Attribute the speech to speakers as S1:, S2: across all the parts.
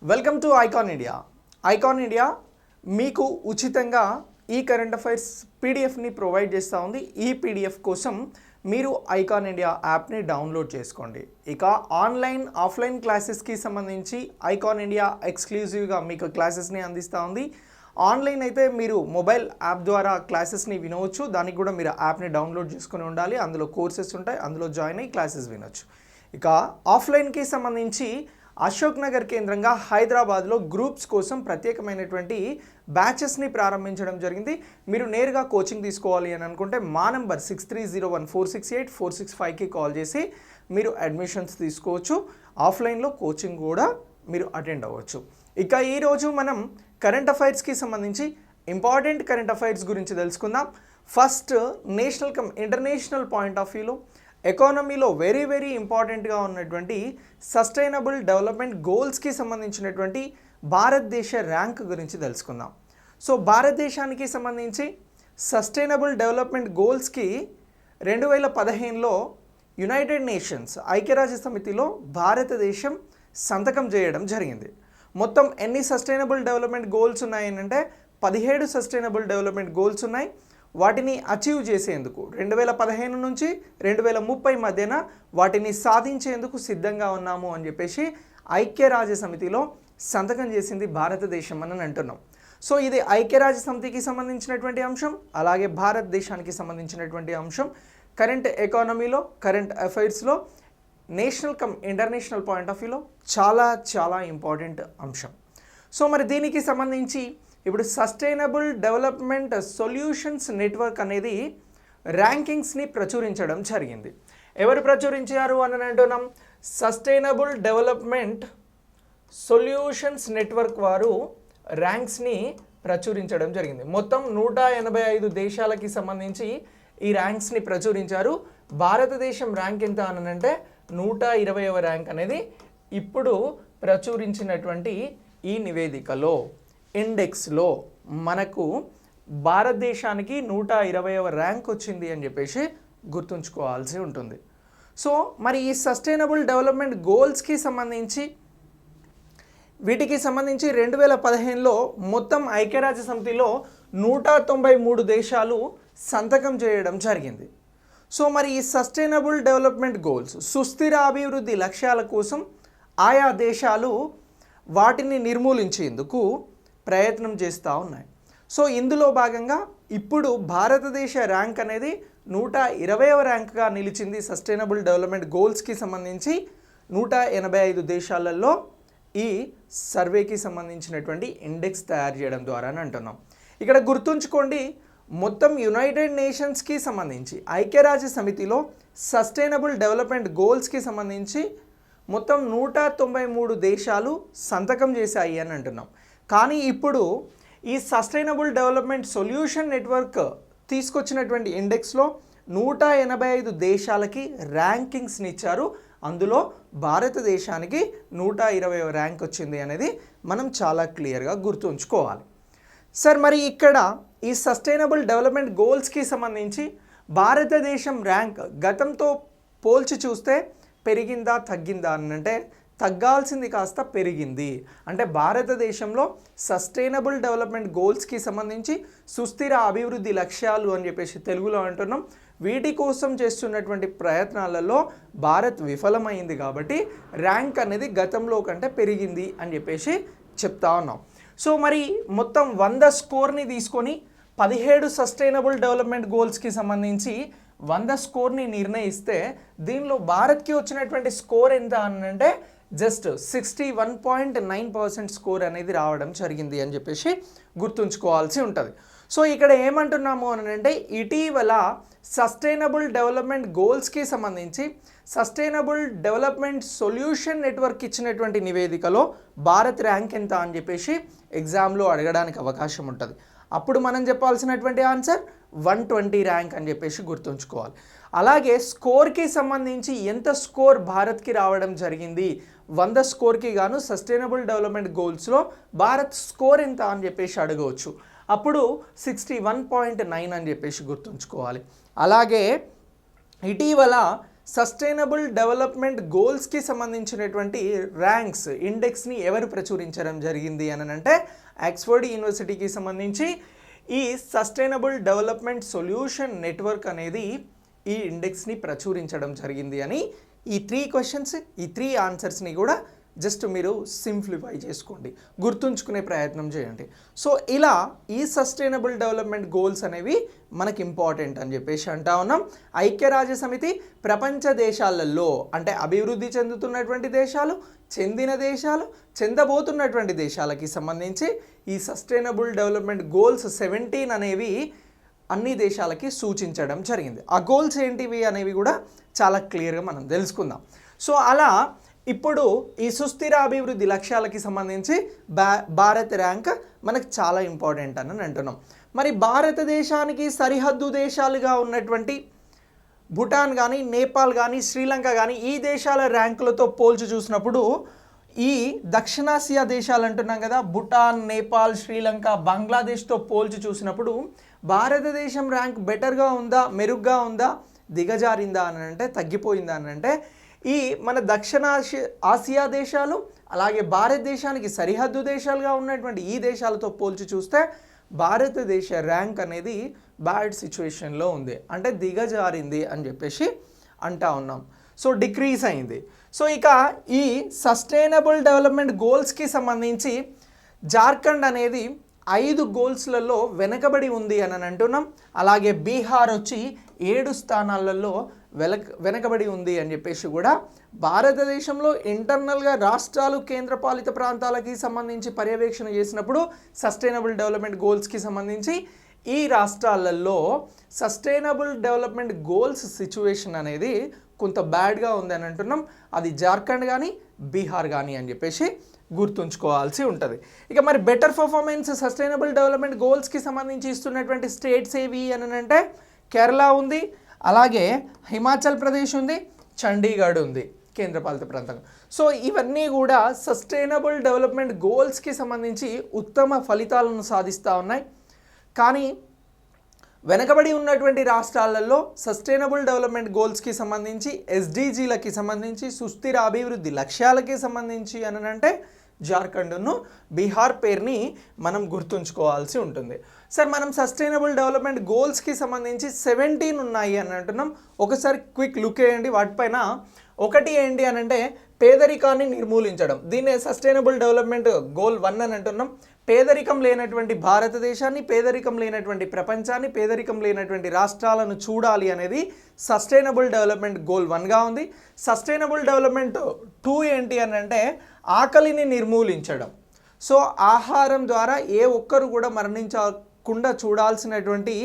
S1: Welcome to icon India. Icon India మీకు ఉచితంగా ఈ కరెంట్ అఫైర్స్ పీడిఎఫ్ని ప్రొవైడ్ చేస్తూ ఉంది. ఈ పీడిఎఫ్ కోసం మీరు ఐకాన్ ఇండియా యాప్ని డౌన్లోడ్ చేసుకోండి. ఇక ఆన్లైన్ ఆఫ్లైన్ క్లాసెస్కి సంబంధించి ఐకాన్ ఇండియా ఎక్స్క్లూజివ్గా మీకు క్లాసెస్ని అందిస్తూ ఉంది. ఆన్లైన్ అయితే మీరు మొబైల్ యాప్ ద్వారా క్లాసెస్ని వినవచ్చు. దానికి కూడా మీరు యాప్ని డౌన్లోడ్ చేసుకుని ఉండాలి. అందులో కోర్సెస్ ఉంటాయి, అందులో జాయిన్ అయ్యి క్లాసెస్ వినొచ్చు. ఇక ఆఫ్లైన్కి సంబంధించి అశోక్ నగర్ కేంద్రంగా హైదరాబాద్లో గ్రూప్స్ కోసం ప్రత్యేకమైనటువంటి బ్యాచెస్ని ప్రారంభించడం జరిగింది. మీరు నేరుగా కోచింగ్ తీసుకోవాలి అని అనుకుంటే మా నెంబర్ 6301468465కి కాల్ చేసి మీరు అడ్మిషన్స్ తీసుకోవచ్చు. ఆఫ్లైన్లో కోచింగ్ కూడా మీరు అటెండ్ అవ్వచ్చు. ఇక ఈరోజు మనం కరెంట్ అఫైర్స్కి సంబంధించి ఇంపార్టెంట్ కరెంట్ అఫైర్స్ గురించి తెలుసుకుందాం. First national international point of వ్యూలో ఎకానమీలో వెరీ ఇంపార్టెంట్గా ఉన్నటువంటి సస్టైనబుల్ డెవలప్మెంట్ గోల్స్కి సంబంధించినటువంటి భారతదేశ ర్యాంక్ గురించి తెలుసుకుందాం. సో భారతదేశానికి సంబంధించి సస్టైనబుల్ డెవలప్మెంట్ గోల్స్కి 2015లో యునైటెడ్ నేషన్స్ ఐక్యరాజ్య సమితిలో భారతదేశం సంతకం చేయడం జరిగింది. మొత్తం ఎన్ని సస్టైనబుల్ డెవలప్మెంట్ గోల్స్ ఉన్నాయంటే 17 సస్టైనబుల్ డెవలప్మెంట్ గోల్స్ ఉన్నాయి. వాటిని అచీవ్ చేసేందుకు 2015 నుంచి 2030 మధ్యన వాటిని సాధించేందుకు సిద్ధంగా ఉన్నాము అని చెప్పేసి ఐక్యరాజ్య సమితిలో సంతకం చేసింది భారతదేశం అని అంటున్నాం. సో ఇది ఐక్యరాజ్య సమితికి సంబంధించినటువంటి అంశం, అలాగే భారతదేశానికి సంబంధించినటువంటి అంశం. కరెంట్ ఎకానమీలో కరెంట్ అఫైర్స్లో నేషనల్ ఇంటర్నేషనల్ పాయింట్ ఆఫ్ వ్యూలో చాలా ఇంపార్టెంట్ అంశం. సో మరి దీనికి సంబంధించి ఇప్పుడు సస్టైనబుల్ డెవలప్మెంట్ సొల్యూషన్స్ నెట్వర్క్ అనేది ర్యాంకింగ్స్ని ప్రచురించడం జరిగింది. ఎవరు ప్రచురించారు అని అంటున్నాం? సస్టైనబుల్ డెవలప్మెంట్ సొల్యూషన్స్ నెట్వర్క్ వారు ర్యాంక్స్ని ప్రచురించడం జరిగింది. మొత్తం 185 దేశాలకి సంబంధించి ఈ ర్యాంక్స్ని ప్రచురించారు. భారతదేశం ర్యాంక్ ఎంత అని అంటే 120వ ర్యాంక్ అనేది ఇప్పుడు ప్రచురించినటువంటి ఈ నివేదికలో ఇండెక్స్లో మనకు భారతదేశానికి 120వ ర్యాంక్ వచ్చింది అని చెప్పేసి గుర్తుంచుకోవాల్సి ఉంటుంది. సో మరి ఈ సస్టైనబుల్ డెవలప్మెంట్ గోల్స్కి సంబంధించి వీటికి సంబంధించి 2015లో మొత్తం ఐక్యరాజ్య సమితిలో 193 దేశాలు సంతకం చేయడం జరిగింది. సో మరి ఈ సస్టైనబుల్ డెవలప్మెంట్ గోల్స్ సుస్థిర అభివృద్ధి లక్ష్యాల కోసం ఆయా దేశాలు వాటిని నిర్మూలించేందుకు ప్రయత్నం చేస్తూ ఉన్నాయి. సో ఇందులో భాగంగా ఇప్పుడు భారతదేశ ర్యాంక్ అనేది 120వ ర్యాంక్గా నిలిచింది. సస్టైనబుల్ డెవలప్మెంట్ గోల్స్కి సంబంధించి 185 దేశాలలో ఈ సర్వేకి సంబంధించినటువంటి ఇండెక్స్ తయారు చేయడం ద్వారా అని అంటున్నాం. ఇక్కడ గుర్తుంచుకోండి, మొత్తం యునైటెడ్ నేషన్స్కి సంబంధించి ఐక్యరాజ్య సమితిలో సస్టైనబుల్ డెవలప్మెంట్ గోల్స్కి సంబంధించి మొత్తం 193 దేశాలు సంతకం చేశాయి అని అంటున్నాం. కానీ ఇప్పుడు ఈ సస్టైనబుల్ డెవలప్మెంట్ సొల్యూషన్ నెట్వర్క్ తీసుకొచ్చినటువంటి ఇండెక్స్లో 185 దేశాలకి ర్యాంకింగ్స్ని ఇచ్చారు. అందులో భారతదేశానికి 120వ ర్యాంక్ వచ్చింది అనేది మనం చాలా క్లియర్గా గుర్తుంచుకోవాలి. సార్ మరి ఇక్కడ ఈ సస్టైనబుల్ డెవలప్మెంట్ గోల్స్కి సంబంధించి భారతదేశం ర్యాంక్ గతంతో పోల్చి చూస్తే పెరిగిందా తగ్గిందా అని అంటే తగ్గాల్సింది కాస్త పెరిగింది. అంటే భారతదేశంలో సస్టైనబుల్ డెవలప్మెంట్ గోల్స్కి సంబంధించి సుస్థిర అభివృద్ధి లక్ష్యాలు అని చెప్పేసి తెలుగులో అంటున్నాం. వీటి కోసం చేస్తున్నటువంటి ప్రయత్నాలలో భారత్ విఫలమైంది కాబట్టి ర్యాంక్ అనేది గతంలో కంటే పెరిగింది అని చెప్పేసి చెప్తా ఉన్నాం. సో మరి మొత్తం 100 స్కోర్ని తీసుకొని 17 సస్టైనబుల్ డెవలప్మెంట్ గోల్స్కి సంబంధించి 100 స్కోర్ని నిర్ణయిస్తే దీనిలో భారత్కి వచ్చినటువంటి స్కోర్ ఎంత అని అంటే జస్ట్ 61.9% స్కోర్ అనేది రావడం జరిగింది అని చెప్పేసి గుర్తుంచుకోవాల్సి ఉంటుంది. సో ఇక్కడ ఏమంటున్నాము అని అంటే ఇటీవల సస్టైనబుల్ డెవలప్మెంట్ గోల్స్కి సంబంధించి సస్టైనబుల్ డెవలప్మెంట్ సొల్యూషన్ నెట్వర్క్ ఇచ్చినటువంటి నివేదికలో భారత్ ర్యాంక్ ఎంత అని చెప్పేసి ఎగ్జామ్లో అడగడానికి అవకాశం ఉంటుంది. అప్పుడు మనం చెప్పాల్సినటువంటి ఆన్సర్ 120 ర్యాంక్ అని చెప్పేసి గుర్తుంచుకోవాలి. అలాగే స్కోర్కి సంబంధించి ఎంత స్కోర్ భారత్కి రావడం జరిగింది, 100 స్కోర్కి గాను సస్టైనబుల్ డెవలప్మెంట్ గోల్స్లో భారత్ స్కోర్ ఎంత అని చెప్పేసి అడగవచ్చు. అప్పుడు 61.9 అని చెప్పేసి గుర్తుంచుకోవాలి. అలాగే ఇటీవల సస్టైనబుల్ డెవలప్మెంట్ గోల్స్కి సంబంధించినటువంటి ర్యాంక్స్ ఇండెక్స్ని ఎవరు ప్రచురించడం జరిగింది అని అంటే ఆక్స్ఫర్డ్ యూనివర్సిటీకి సంబంధించి ఈ సస్టైనబుల్ డెవలప్మెంట్ సొల్యూషన్ నెట్వర్క్ అనేది ఈ ఇండెక్స్ని ప్రచురించడం జరిగింది అని ఈ 3 క్వశ్చన్స్ ఈ 3 ఆన్సర్స్ని కూడా జస్ట్ మీరు సింప్లిఫై చేసుకోండి, గుర్తుంచుకునే ప్రయత్నం చేయండి. సో ఇలా ఈ సస్టైనబుల్ డెవలప్మెంట్ గోల్స్ అనేవి మనకి ఇంపార్టెంట్ అని చెప్పేసి అంటా ఉన్నాం. ఐక్యరాజ్య సమితి ప్రపంచ దేశాలలో అంటే అభివృద్ధి చెందుతున్నటువంటి దేశాలు, చెందిన దేశాలు, చెందబోతున్నటువంటి దేశాలకి సంబంధించి ఈ సస్టైనబుల్ డెవలప్మెంట్ గోల్స్ 17 అనేవి అన్ని దేశాలకి సూచించడం జరిగింది. ఆ గోల్స్ ఏంటివి అనేవి కూడా చాలా క్లియర్గా మనం తెలుసుకుందాం. సో అలా ఇప్పుడు ఈ సుస్థిర అభివృద్ధి లక్ష్యాలకి సంబంధించి భారత్ ర్యాంక్ మనకు చాలా ఇంపార్టెంట్ అని అంటున్నాం. మరి భారతదేశానికి సరిహద్దు దేశాలుగా ఉన్నటువంటి భూటాన్ కానీ, నేపాల్ కానీ, శ్రీలంక కానీ ఈ దేశాల ర్యాంకులతో పోల్చి చూసినప్పుడు ఈ దక్షిణాసియా దేశాలు అంటున్నాం కదా, భూటాన్, నేపాల్, శ్రీలంక, బంగ్లాదేశ్తో పోల్చి చూసినప్పుడు భారతదేశం ర్యాంక్ బెటర్గా ఉందా, మెరుగ్గా ఉందా, దిగజారిందా అని అంటే, తగ్గిపోయిందా అని అంటే, ఈ మన ఆసియా దేశాలు అలాగే భారతదేశానికి సరిహద్దు దేశాలుగా ఉన్నటువంటి ఈ దేశాలతో పోల్చి చూస్తే భారతదేశ ర్యాంక్ అనేది బ్యాడ్ సిచ్యువేషన్లో ఉంది, అంటే దిగజారింది అని చెప్పేసి అంటా ఉన్నాం. సో డిక్రీజ్ అయింది. సో ఇక ఈ సస్టైనబుల్ డెవలప్మెంట్ గోల్స్కి సంబంధించి జార్ఖండ్ అనేది 5 గోల్స్లలో వెనకబడి ఉంది అని అంటున్నాం. అలాగే బీహార్ వచ్చి 7 స్థానాలలో వెనకబడి ఉంది అని చెప్పేసి కూడా భారతదేశంలో ఇంటర్నల్గా రాష్ట్రాలు, కేంద్రపాలిత ప్రాంతాలకి సంబంధించి పర్యవేక్షణ చేసినప్పుడు సస్టైనబుల్ డెవలప్మెంట్ గోల్స్కి సంబంధించి ఈ రాష్ట్రాలలో సస్టైనబుల్ డెవలప్మెంట్ గోల్స్ సిచ్యువేషన్ అనేది కొంత బ్యాడ్గా ఉంది అని అంటున్నాం. అది జార్ఖండ్ కానీ, బీహార్ కానీ అని చెప్పేసి గుర్తుంచుకోవాల్సి ఉంటుంది. ఇక మరి బెటర్ పర్ఫార్మెన్స్ సస్టైనబుల్ డెవలప్మెంట్ గోల్స్కి సంబంధించి ఇస్తున్నటువంటి స్టేట్స్ ఏవి అని అంటే కేరళ ఉంది, అలాగే హిమాచల్ ప్రదేశ్ ఉంది, చండీగఢ్ ఉంది కేంద్రపాలిత ప్రాంతం. సో ఇవన్నీ కూడా సస్టైనబుల్ డెవలప్మెంట్ గోల్స్కి సంబంధించి ఉత్తమ ఫలితాలను సాధిస్తూ ఉన్నాయి. కానీ వెనకబడి ఉన్నటువంటి రాష్ట్రాలలో సస్టైనబుల్ డెవలప్మెంట్ గోల్స్కి సంబంధించి, ఎస్డిజీలకి సంబంధించి, సుస్థిర అభివృద్ధి లక్ష్యాలకి సంబంధించి అని అంటే జార్ఖండ్ను, బీహార్ పేరుని మనం గుర్తుంచుకోవాల్సి ఉంటుంది. సార్ మనం సస్టైనబుల్ డెవలప్మెంట్ గోల్స్కి సంబంధించి 17 ఉన్నాయి అని అంటున్నాం. ఒకసారి క్విక్ లుక్ వేయండి వాటిపైన. ఒకటి ఏంటి అని అంటే పేదరికాన్ని నిర్మూలించడం, దీన్నే సస్టైనబుల్ డెవలప్మెంట్ గోల్ 1 అని అంటున్నాం. పేదరికం లేనటువంటి భారతదేశాన్ని, పేదరికం లేనటువంటి ప్రపంచాన్ని, పేదరికం లేనటువంటి రాష్ట్రాలను చూడాలి అనేది సస్టైనబుల్ డెవలప్మెంట్ గోల్ 1గా ఉంది. సస్టైనబుల్ డెవలప్మెంట్ 2 ఏంటి అని అంటే ఆకలిని నిర్మూలించడం. సో ఆహారం ద్వారా ఏ ఒక్కరు కూడా మరణించకుండా చూడాల్సినటువంటి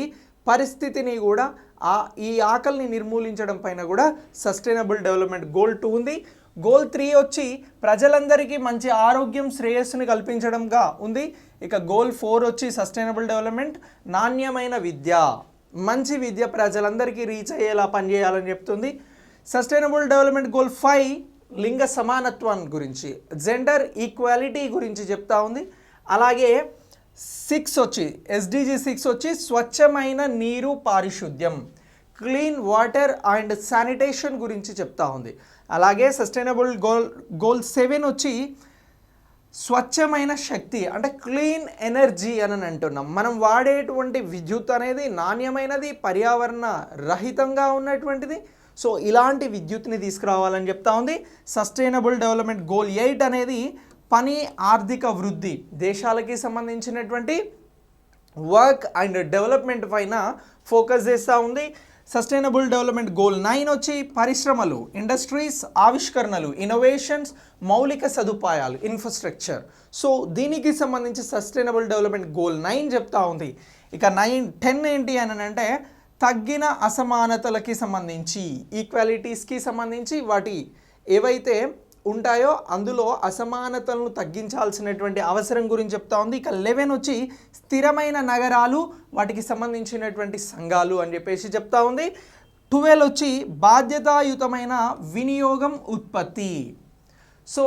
S1: పరిస్థితిని కూడా ఈ ఆకలిని నిర్మూలించడం పైన కూడా సస్టైనబుల్ డెవలప్మెంట్ గోల్ 2 ఉంది. గోల్ 3 వచ్చి ప్రజలందరికీ మంచి ఆరోగ్యం, శ్రేయస్సుని కల్పించడంగా ఉంది. ఇక గోల్ 4 వచ్చి సస్టైనబుల్ డెవలప్మెంట్ నాణ్యమైన విద్య, మంచి విద్య ప్రజలందరికీ రీచ్ అయ్యేలా పనిచేయాలని చెప్తుంది. సస్టైనబుల్ డెవలప్మెంట్ గోల్ 5 లింగ సమానత్వం గురించి, జెండర్ ఈక్వాలిటీ గురించి చెప్తా ఉంది. అలాగే 6 వచ్చి ఎస్డిజి 6 వచ్చి స్వచ్ఛమైన నీరు, పారిశుద్ధ్యం, క్లీన్ వాటర్ అండ్ శానిటేషన్ గురించి చెప్తా ఉంది. అలాగే సస్టైనబుల్ గోల్ 7 వచ్చి స్వచ్ఛమైన శక్తి అంటే క్లీన్ ఎనర్జీ అని అంటున్నాం. మనం వాడేటువంటి విద్యుత్ అనేది నాణ్యమైనది, పర్యావరణ రహితంగా ఉన్నటువంటిది. సో ఇలాంటి విద్యుత్ని తీసుకురావాలని చెప్తా ఉంది. సస్టైనబుల్ డెవలప్మెంట్ గోల్ 8 అనేది పని, ఆర్థిక వృద్ధి, దేశాలకి సంబంధించినటువంటి వర్క్ అండ్ డెవలప్మెంట్ పైన ఫోకస్ చేస్తూ ఉంది. సస్టైనబుల్ డెవలప్మెంట్ గోల్ 9 వచ్చి పరిశ్రమలు, ఇండస్ట్రీస్, ఆవిష్కరణలు, ఇన్నోవేషన్స్, మౌలిక సదుపాయాలు, ఇన్ఫ్రాస్ట్రక్చర్. సో దీనికి సంబంధించి సస్టైనబుల్ డెవలప్మెంట్ గోల్ 9 చెప్తా ఉంది. ఇక 10 ఏంటి అని అంటే తగ్గిన అసమానతలకి సంబంధించి, ఈక్వాలిటీస్కి సంబంధించి వాటి ఏవైతే ఉంటాయో అందులో అసమానతలను తగ్గించాల్సినటువంటి అవసరం గురించి చెప్తా ఉంది. ఇక 11 వచ్చి స్థిరమైన నగరాలు, వాటికి సంబంధించినటువంటి సంఘాలు అని చెప్పేసి చెప్తా ఉంది. 12 వచ్చి బాధ్యతాయుతమైన వినియోగం, ఉత్పత్తి. సో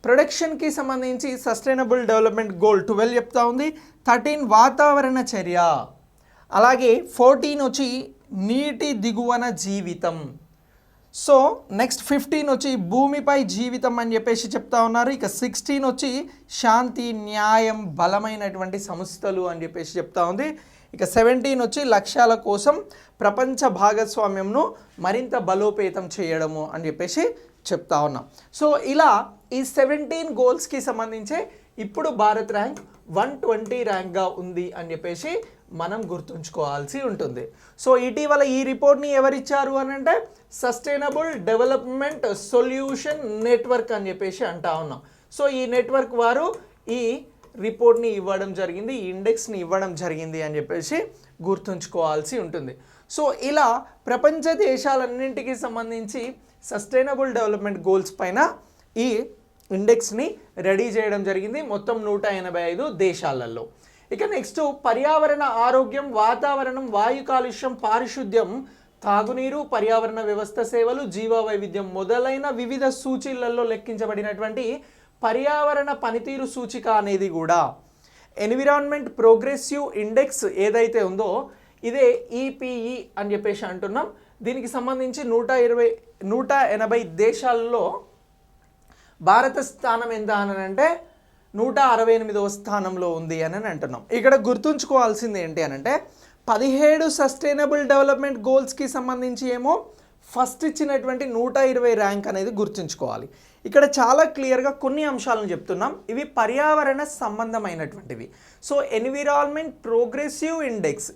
S1: ప్రొడక్షన్కి సంబంధించి సస్టైనబుల్ డెవలప్మెంట్ గోల్ 12 చెప్తా ఉంది. 13 వాతావరణ చర్య. అలాగే 14 వచ్చి నీటి దిగువన జీవితం. సో నెక్స్ట్ 15 వచ్చి భూమిపై జీవితం అని చెప్పేసి చెప్తా ఉన్నారు. ఇక 16 వచ్చి శాంతి, న్యాయం, బలమైనటువంటి సంస్థలు అని చెప్పేసి చెప్తా ఉంది. ఇక 17 వచ్చి లక్ష్యాల కోసం ప్రపంచ భాగస్వామ్యంను మరింత బలోపేతం చేయడము అని చెప్పేసి చెప్తా ఉన్నాం. సో ఇలా ఈ 17 గోల్స్కి సంబంధించి ఇప్పుడు భారత్ ర్యాంక్ 120 ర్యాంక్గా ఉంది అని చెప్పేసి మనం గుర్తుంచుకోవాల్సి ఉంటుంది. సో ఇటీవల ఈ రిపోర్ట్ని ఎవరిచ్చారు అని అంటే సస్టైనబుల్ డెవలప్మెంట్ సొల్యూషన్ నెట్వర్క్ అని చెప్పేసి అంటా ఉన్నాం. సో ఈ నెట్వర్క్ వారు ఈ రిపోర్ట్ని ఇవ్వడం జరిగింది, ఈ ఇండెక్స్ని ఇవ్వడం జరిగింది అని చెప్పేసి గుర్తుంచుకోవాల్సి ఉంటుంది. సో ఇలా ప్రపంచ దేశాలన్నింటికి సంబంధించి సస్టైనబుల్ డెవలప్మెంట్ గోల్స్ పైన ఈ ఇండెక్స్ని రెడీ చేయడం జరిగింది మొత్తం 185 దేశాలలో. ఇక నెక్స్ట్ పర్యావరణ ఆరోగ్యం, వాతావరణం, వాయు కాలుష్యం, పారిశుద్ధ్యం, తాగునీరు, పర్యావరణ వ్యవస్థ సేవలు, జీవ వైవిధ్యం మొదలైన వివిధ సూచీలలో లెక్కించబడినటువంటి పర్యావరణ పనితీరు సూచిక అనేది కూడా ఎన్విరాన్మెంట్ ప్రోగ్రెసివ్ ఇండెక్స్ ఏదైతే ఉందో ఇదే ఈపీఈ అని చెప్పేసి అంటున్నాం. దీనికి సంబంధించి 180 దేశాలలో భారత స్థానం ఎంత అని అంటే 168వ స్థానంలో ఉంది అని అంటున్నాం. ఇక్కడ గుర్తుంచుకోవాల్సింది ఏంటి అని అంటే 17 సస్టైనబుల్ డెవలప్మెంట్ గోల్స్కి సంబంధించి ఏమో ఫస్ట్ ఇచ్చినటువంటి 120 ర్యాంక్ అనేది గుర్తుంచుకోవాలి. ఇక్కడ చాలా క్లియర్గా కొన్ని అంశాలను చెప్తున్నాం, ఇవి పర్యావరణ సంబంధమైనటువంటివి. సో ఎన్విరాన్మెంట్ ప్రోగ్రెసివ్ ఇండెక్స్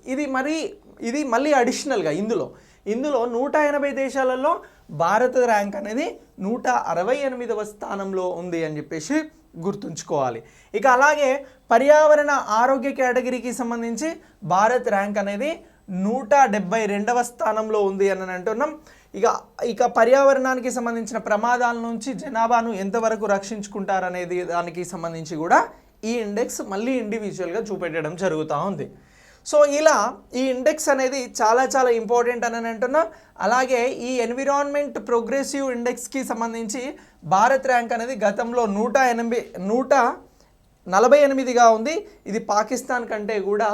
S1: ఇది మళ్ళీ అడిషనల్గా ఇందులో 180 దేశాలలో భారత ర్యాంక్ అనేది 168వ స్థానంలో ఉంది అని చెప్పేసి గుర్తుంచుకోవాలి. ఇక అలాగే పర్యావరణ ఆరోగ్య కేటగిరీకి సంబంధించి భారత్ ర్యాంక్ అనేది 172వ స్థానంలో ఉంది అని అంటున్నాం. ఇక పర్యావరణానికి సంబంధించిన ప్రమాదాల నుంచి జనాభాను ఎంతవరకు రక్షించుకుంటారనేది దానికి సంబంధించి కూడా ఈ ఇండెక్స్ మళ్ళీ ఇండివిజువల్గా చూపెట్టడం జరుగుతూ ఉంది. సో ఇలా ఈ ఇండెక్స్ అనేది చాలా చాలా ఇంపార్టెంట్ అని అంటున్నాం. అలాగే ఈ ఎన్విరాన్మెంట్ ప్రోగ్రెసివ్ ఇండెక్స్కి సంబంధించి భారత్ ర్యాంక్ అనేది గతంలో 148గా ఉంది. ఇది పాకిస్తాన్ కంటే కూడా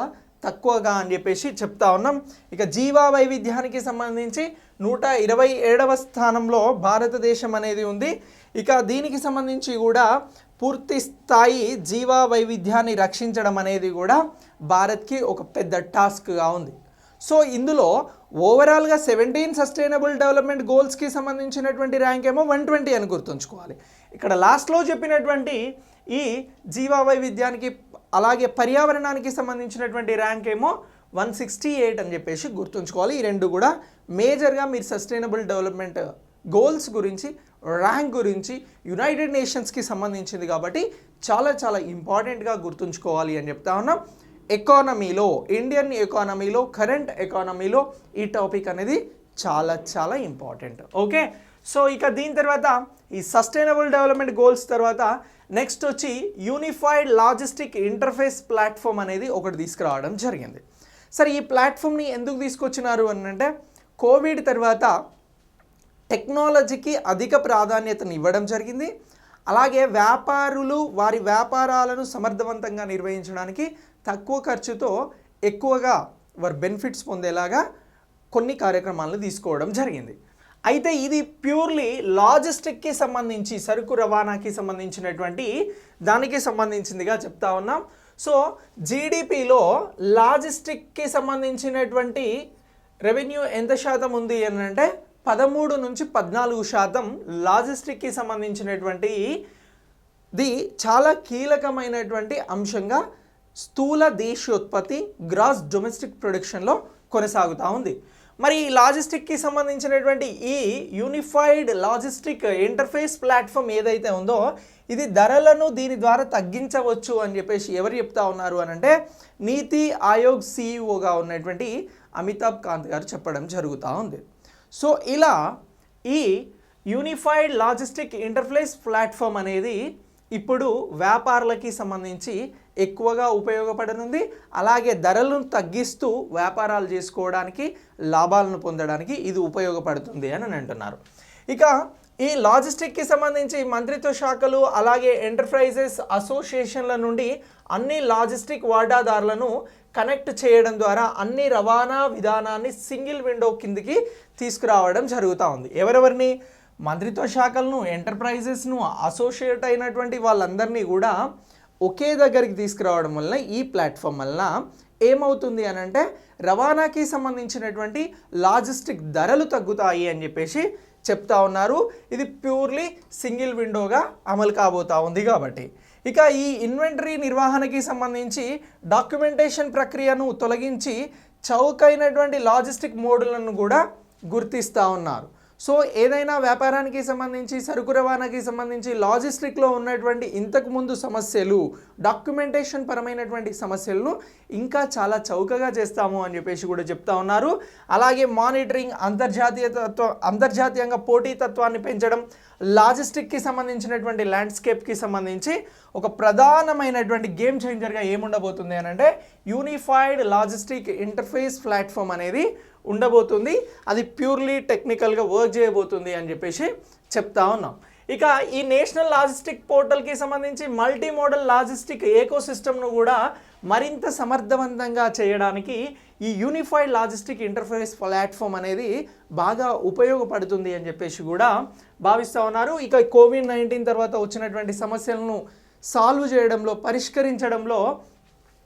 S1: తక్కువగా అని చెప్పేసి చెప్తా ఉన్నాం. ఇక జీవా వైవిధ్యానికి సంబంధించి 127వ స్థానంలో భారతదేశం అనేది ఉంది. ఇక దీనికి సంబంధించి కూడా పూర్తి స్థాయి జీవా వైవిధ్యాన్ని రక్షించడం అనేది కూడా భారత్కి ఒక పెద్ద టాస్క్గా ఉంది. సో ఇందులో ఓవరాల్గా 17 సస్టైనబుల్ డెవలప్మెంట్ గోల్స్కి సంబంధించినటువంటి ర్యాంక్ ఏమో 120 అని గుర్తుంచుకోవాలి. ఇక్కడ లాస్ట్లో చెప్పినటువంటి ఈ జీవా వైవిధ్యానికి అలాగే పర్యావరణానికి సంబంధించినటువంటి ర్యాంక్ ఏమో 168 అని చెప్పేసి గుర్తుంచుకోవాలి. ఈ రెండు కూడా మేజర్గా మీరు సస్టైనబుల్ డెవలప్మెంట్ గోల్స్ గురించి, ర్యాంక్ గురించి యునైటెడ్ నేషన్స్కి సంబంధించింది కాబట్టి చాలా చాలా ఇంపార్టెంట్గా గుర్తుంచుకోవాలి అని చెప్తా ఉన్నాం. ఎకానమీలో, ఇండియన్ ఎకానమీలో, కరెంట్ ఎకానమీలో ఈ టాపిక్ అనేది చాలా చాలా ఇంపార్టెంట్. ఓకే, సో ఇక దీని తర్వాత ఈ సస్టైనబుల్ డెవలప్మెంట్ గోల్స్ తర్వాత నెక్స్ట్ వచ్చి యూనిఫైడ్ లాజిస్టిక్ ఇంటర్ఫేస్ ప్లాట్ఫామ్ అనేది ఒకటి తీసుకురావడం జరిగింది. సరే, ఈ ప్లాట్ఫామ్ని ఎందుకు తీసుకొచ్చినారు అని అంటే కోవిడ్ తర్వాత టెక్నాలజీకి అధిక ప్రాధాన్యతను ఇవ్వడం జరిగింది. అలాగే వ్యాపారులు వారి వ్యాపారాలను సమర్థవంతంగా నిర్వహించడానికి తక్కువ ఖర్చుతో ఎక్కువగా వారి బెనిఫిట్స్ పొందేలాగా కొన్ని కార్యక్రమాలను తీసుకోవడం జరిగింది. అయితే ఇది ప్యూర్లీ లాజిస్టిక్కి సంబంధించి, సరుకు రవాణాకి సంబంధించినటువంటి దానికి సంబంధించిందిగా చెప్తా ఉన్నాం. సో జీడిపిలో లాజిస్టిక్కి సంబంధించినటువంటి రెవెన్యూ ఎంత శాతం ఉంది అని అంటే 13 నుంచి 14% లాజిస్టిక్కి సంబంధించినటువంటి చాలా కీలకమైనటువంటి అంశంగా స్థూల దేశీయోత్పత్తి గ్రాస్ డొమెస్టిక్ ప్రొడక్షన్లో కొనసాగుతూ ఉంది. మరి ఈ లాజిస్టిక్కి సంబంధించినటువంటి ఈ యూనిఫైడ్ లాజిస్టిక్ ఇంటర్ఫేస్ ప్లాట్ఫామ్ ఏదైతే ఉందో ఇది ధరలను దీని ద్వారా తగ్గించవచ్చు అని చెప్పేసి ఎవరు చెప్తా ఉన్నారు అని అంటే నీతి ఆయోగ్ సిఇఓగా ఉన్నటువంటి అమితాబ్ కాంత్ గారు చెప్పడం జరుగుతూ ఉంది. సో ఇలా ఈ యూనిఫైడ్ లాజిస్టిక్ ఇంటర్ఫేస్ ప్లాట్ఫామ్ అనేది ఇప్పుడు వ్యాపారులకి సంబంధించి ఎక్కువగా ఉపయోగపడనుంది. అలాగే ధరలను తగ్గిస్తూ వ్యాపారాలు చేసుకోవడానికి, లాభాలను పొందడానికి ఇది ఉపయోగపడుతుంది అని అంటున్నారు. ఇక ఈ లాజిస్టిక్కి సంబంధించి మంత్రిత్వ శాఖలు అలాగే ఎంటర్ప్రైజెస్ అసోసియేషన్ల నుండి అన్ని లాజిస్టిక్ వాటాదారులను కనెక్ట్ చేయడం ద్వారా అన్ని రవాణా విధానాన్ని సింగిల్ విండో కిందికి తీసుకురావడం జరుగుతూ ఉంది. ఎవరెవరిని? మంత్రిత్వ శాఖలను, ఎంటర్ప్రైజెస్ను, అసోసియేట్ అయినటువంటి వాళ్ళందరినీ కూడా ఒకే దగ్గరికి తీసుకురావడం వలన ఈ ప్లాట్ఫామ్ వలన ఏమవుతుంది అని అంటే రవాణాకి సంబంధించినటువంటి లాజిస్టిక్ ధరలు తగ్గుతాయి అని చెప్పేసి చెప్తా ఉన్నారు. ఇది ప్యూర్లీ సింగిల్ విండోగా అమలు కాబోతా ఉంది కాబట్టి. ఇక ఈ ఇన్వెంటరీ నిర్వహణకి సంబంధించి డాక్యుమెంటేషన్ ప్రక్రియను తొలగించి చౌకైనటువంటి లాజిస్టిక్ మోడులను కూడా గుర్తిస్తూ ఉన్నారు. సో ఏదైనా వ్యాపారానికి సంబంధించి, సరుకు రవాణాకి సంబంధించి లాజిస్టిక్లో ఉన్నటువంటి ఇంతకుముందు సమస్యలు, డాక్యుమెంటేషన్ పరమైనటువంటి సమస్యలను ఇంకా చాలా చౌకగా చేస్తాము అని చెప్పేసి కూడా చెప్తా ఉన్నారు. అలాగే మానిటరింగ్, అంతర్జాతీయంగా పోటీతత్వాన్ని పెంచడం, లాజిస్టిక్కి సంబంధించినటువంటి ల్యాండ్స్కేప్కి సంబంధించి ఒక ప్రధానమైనటువంటి గేమ్ చేంజర్గా ఏముండబోతుంది అని అంటే యూనిఫైడ్ లాజిస్టిక్ ఇంటర్ఫేస్ ప్లాట్ఫామ్ అనేది ఉండబోతుంది. అది ప్యూర్లీ టెక్నికల్గా వర్క్ చేయబోతుంది అని చెప్పేసి చెప్తా ఉన్నాం. ఇక ఈ నేషనల్ లాజిస్టిక్ పోర్టల్కి సంబంధించి మల్టీ మోడల్ లాజిస్టిక్ ఏకోసిస్టమ్ను కూడా మరింత సమర్థవంతంగా చేయడానికి ఈ యూనిఫైడ్ లాజిస్టిక్ ఇంటర్ఫేస్ ప్లాట్ఫామ్ అనేది బాగా ఉపయోగపడుతుంది అని చెప్పేసి కూడా భావిస్తూ ఉన్నారు. ఇక కోవిడ్-19 తర్వాత వచ్చినటువంటి సమస్యలను సాల్వ్ చేయడంలో, పరిష్కరించడంలో